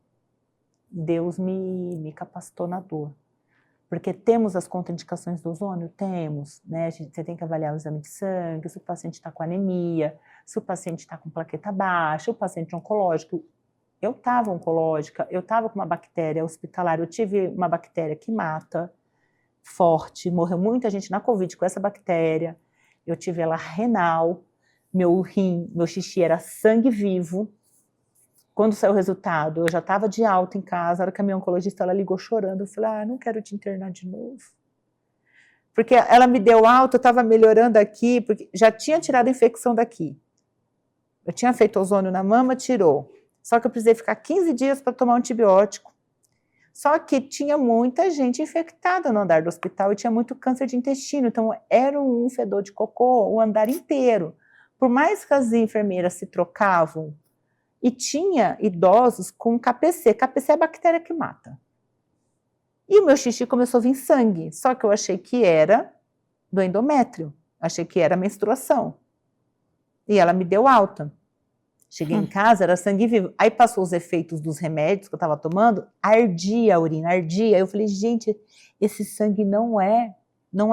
Deus me capacitou na dor. Porque temos as contraindicações do ozônio? Temos, né? Você tem que avaliar o exame de sangue, se o paciente está com anemia, se o paciente está com plaqueta baixa, o paciente oncológico. Eu estava oncológica, eu estava com uma bactéria hospitalar, eu tive uma bactéria que mata, forte, morreu muita gente na Covid com essa bactéria, eu tive ela renal, meu rim, meu xixi era sangue vivo. Quando saiu o resultado, eu já estava de alta em casa, a hora que a minha oncologista ela ligou chorando, eu falei, não quero te internar de novo. Porque ela me deu alta, eu estava melhorando aqui, porque já tinha tirado a infecção daqui. Eu tinha feito ozônio na mama, tirou. Só que eu precisei ficar 15 dias para tomar um antibiótico. Só que tinha muita gente infectada no andar do hospital e tinha muito câncer de intestino, então era um fedor de cocô o andar inteiro. Por mais que as enfermeiras se trocavam, e tinha idosos com KPC. KPC é a bactéria que mata. E o meu xixi começou a vir sangue, só que eu achei que era do endométrio, achei que era menstruação. E ela me deu alta. Cheguei em casa, era sangue vivo. Aí passou os efeitos dos remédios que eu estava tomando, ardia a urina, ardia. Aí eu falei, gente, esse sangue não é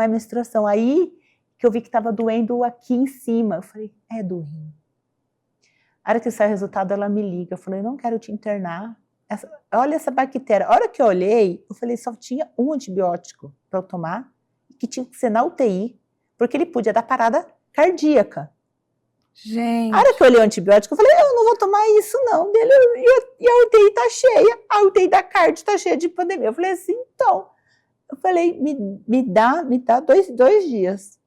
menstruação. Aí que eu vi que estava doendo aqui em cima. Eu falei, é do rim. A hora que sai o resultado, ela me liga. Eu falei, não quero te internar. Olha essa bactéria. A hora que eu olhei, eu falei, só tinha um antibiótico para eu tomar, que tinha que ser na UTI, porque ele podia dar parada cardíaca. Gente. A hora que eu olhei o antibiótico, eu falei, eu não vou tomar isso não. E a UTI tá cheia, a UTI da cardio tá cheia de pandemia. Eu falei assim, então. Eu falei, me dá 2 dias.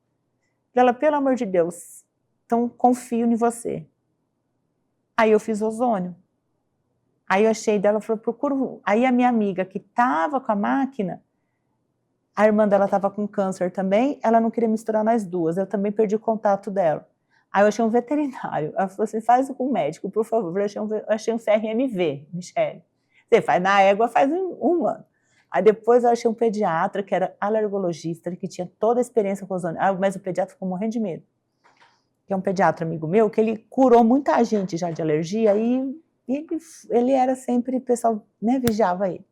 Ela, pelo amor de Deus, então confio em você. Aí eu fiz ozônio. Aí eu achei dela, falou, procura. Aí a minha amiga que estava com a máquina, a irmã dela estava com câncer também, ela não queria misturar nós duas, eu também perdi o contato dela. Aí eu achei um veterinário, ela falou assim, faz com o médico, por favor. Eu achei um CRMV, Michele. Você faz na égua, faz um ano. Aí depois eu achei um pediatra, que era alergologista, que tinha toda a experiência com ozônio. Mas o pediatra ficou morrendo de medo. Que é um pediatra amigo meu, que ele curou muita gente já de alergia, e ele era sempre, o pessoal, né, vigiava ele.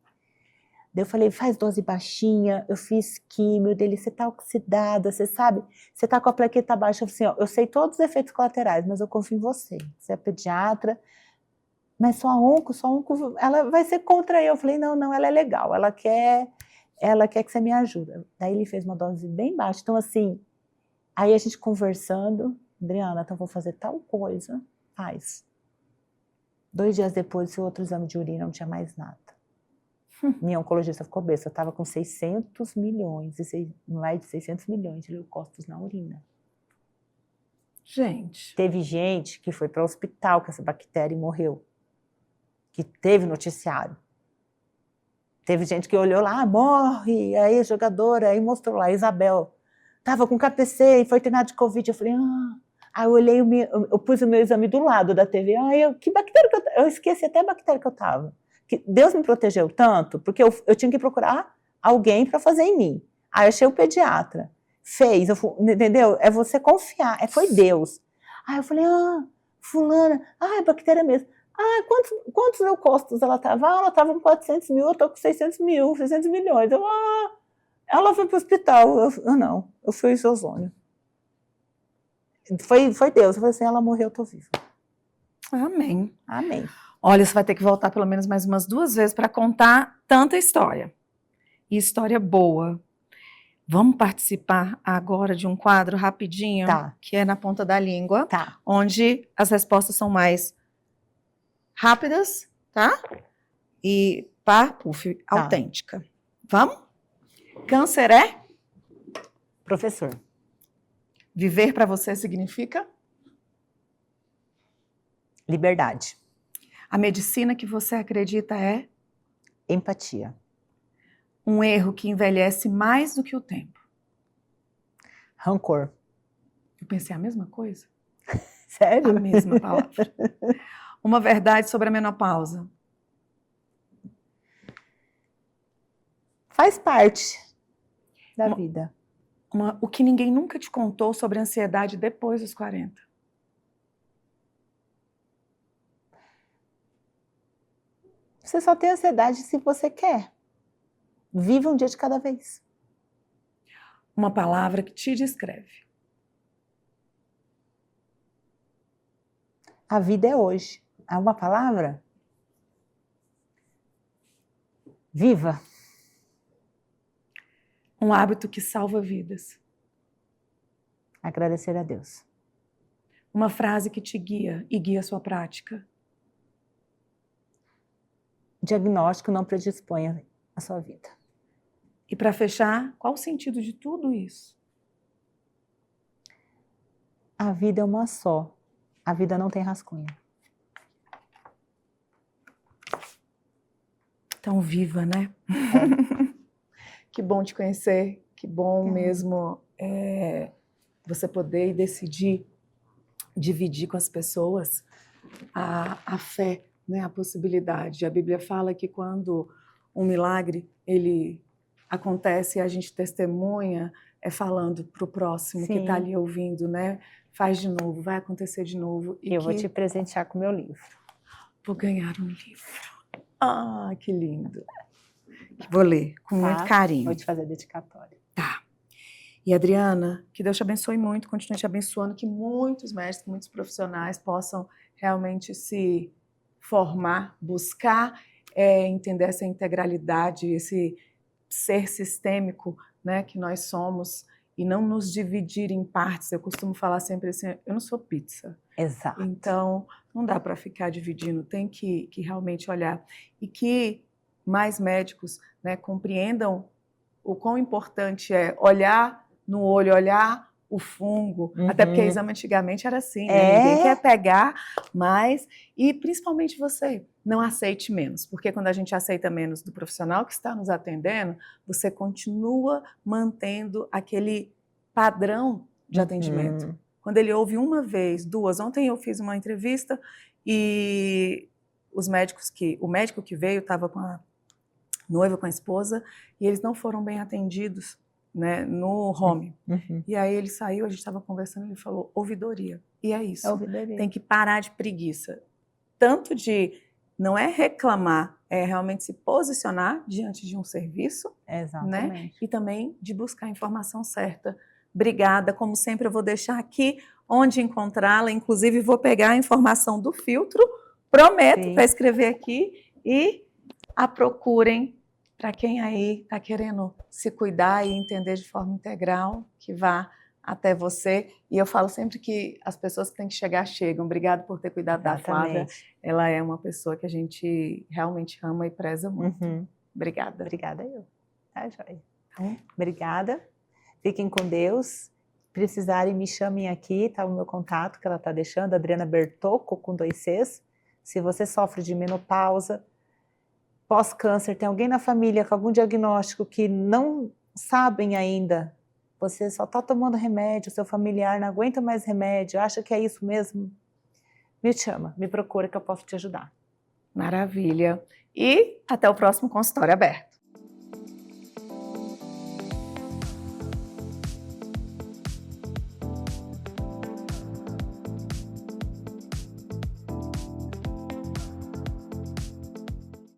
Daí eu falei, faz dose baixinha, eu fiz químio dele, você tá oxidada, você sabe, você tá com a plaqueta baixa. Eu falei assim, ó, eu sei todos os efeitos colaterais, mas eu confio em você é pediatra, mas sua onco, ela vai ser contra eu. Eu falei, não, ela é legal, ela quer que você me ajude. Daí ele fez uma dose bem baixa, então assim, aí a gente conversando, Adriana, então vou fazer tal coisa, faz. 2 dias depois, seu outro exame de urina não tinha mais nada. Minha oncologista ficou besta, eu estava com 600 milhões, mais de 600 milhões de leucócitos na urina. Gente. Teve gente que foi para o hospital com essa bactéria e morreu. Que teve noticiário. Teve gente que olhou lá, morre, aí a jogadora, aí mostrou lá, Isabel, estava com KPC e foi internada de Covid. Eu falei, Aí eu olhei, eu pus o meu exame do lado da TV. Que bactéria que eu esqueci até a bactéria que eu estava. Deus me protegeu tanto, porque eu tinha que procurar alguém para fazer em mim. Aí eu achei o pediatra. Fez, entendeu? É você confiar, foi Deus. Aí eu falei, fulana, é bactéria mesmo. Quantos leucócitos ela estava? Ela estava com 400 mil, eu estou com 600 milhões. Ela foi para o hospital. Eu fui ozônio. Foi Deus. Eu falei assim, ela morreu, eu tô viva. Amém. Amém. Olha, você vai ter que voltar pelo menos mais umas 2 vezes para contar tanta história. E história boa. Vamos participar agora de um quadro rapidinho, Tá. Que é na ponta da língua, Tá. onde as respostas são mais rápidas, tá? E autêntica. Vamos? Câncer é? Professor. Viver para você significa? Liberdade. A medicina que você acredita é? Empatia. Um erro que envelhece mais do que o tempo. Rancor. Eu pensei a mesma coisa? Sério? A mesma palavra. Uma verdade sobre a menopausa. Faz parte da vida. O que ninguém nunca te contou sobre a ansiedade depois dos 40. Você só tem ansiedade se você quer. Viva um dia de cada vez. Uma palavra que te descreve. A vida é hoje. Há uma palavra? Viva. Um hábito que salva vidas. Agradecer a Deus. Uma frase que te guia e guia a sua prática. Diagnóstico não predispõe a sua vida. E para fechar, qual o sentido de tudo isso? A vida é uma só. A vida não tem rascunho. Tão viva, né? Que bom te conhecer, que bom mesmo você poder e decidir dividir com as pessoas a fé, né? A possibilidade. A Bíblia fala que quando um milagre ele acontece e a gente testemunha, falando para o próximo que está ali ouvindo, né? Faz de novo, vai acontecer de novo. E eu vou te presentear com o meu livro. Vou ganhar um livro. Ah, que lindo. Vou ler com muito carinho. Vou te fazer dedicatória. Tá. E Adriana, que Deus te abençoe muito, continue te abençoando, que muitos médicos, muitos profissionais possam realmente se formar, buscar entender essa integralidade, esse ser sistêmico, né, que nós somos, e não nos dividir em partes. Eu costumo falar sempre assim, eu não sou pizza. Exato. Então, não dá para ficar dividindo, tem que realmente olhar. E que mais médicos, né, compreendam o quão importante é olhar no olho, olhar o fungo, até porque exame antigamente era assim, né? Ninguém quer pegar, mas... E principalmente você, não aceite menos, porque quando a gente aceita menos do profissional que está nos atendendo, você continua mantendo aquele padrão de atendimento. Quando ele ouve uma vez, duas... Ontem eu fiz uma entrevista e o médico que veio estava com a noiva, com a esposa, e eles não foram bem atendidos, né, no home. E aí ele saiu, a gente estava conversando, ele falou, ouvidoria. E é isso. Ouvidoria. Tem que parar de preguiça. Tanto de, não é reclamar, é realmente se posicionar diante de um serviço. Exatamente. Né? E também de buscar a informação certa. Obrigada. Como sempre, eu vou deixar aqui onde encontrá-la. Inclusive, vou pegar a informação do filtro. Prometo para escrever aqui. E a procurem para quem aí está querendo se cuidar e entender de forma integral, que vá até você. E eu falo sempre que as pessoas que têm que chegar, chegam. Obrigada por ter cuidado da Flávia. Ela é uma pessoa que a gente realmente ama e preza muito. Obrigada. Obrigada eu. Tá, joia. Obrigada. Fiquem com Deus. Precisarem, me chamem aqui, tá o meu contato que ela tá deixando, Adriana Bertocco, com 2 Cs. Se você sofre de menopausa, pós-câncer, tem alguém na família com algum diagnóstico que não sabem ainda, você só está tomando remédio, seu familiar não aguenta mais remédio, acha que é isso mesmo, me chama, me procura que eu posso te ajudar. Maravilha. E até o próximo consultório aberto.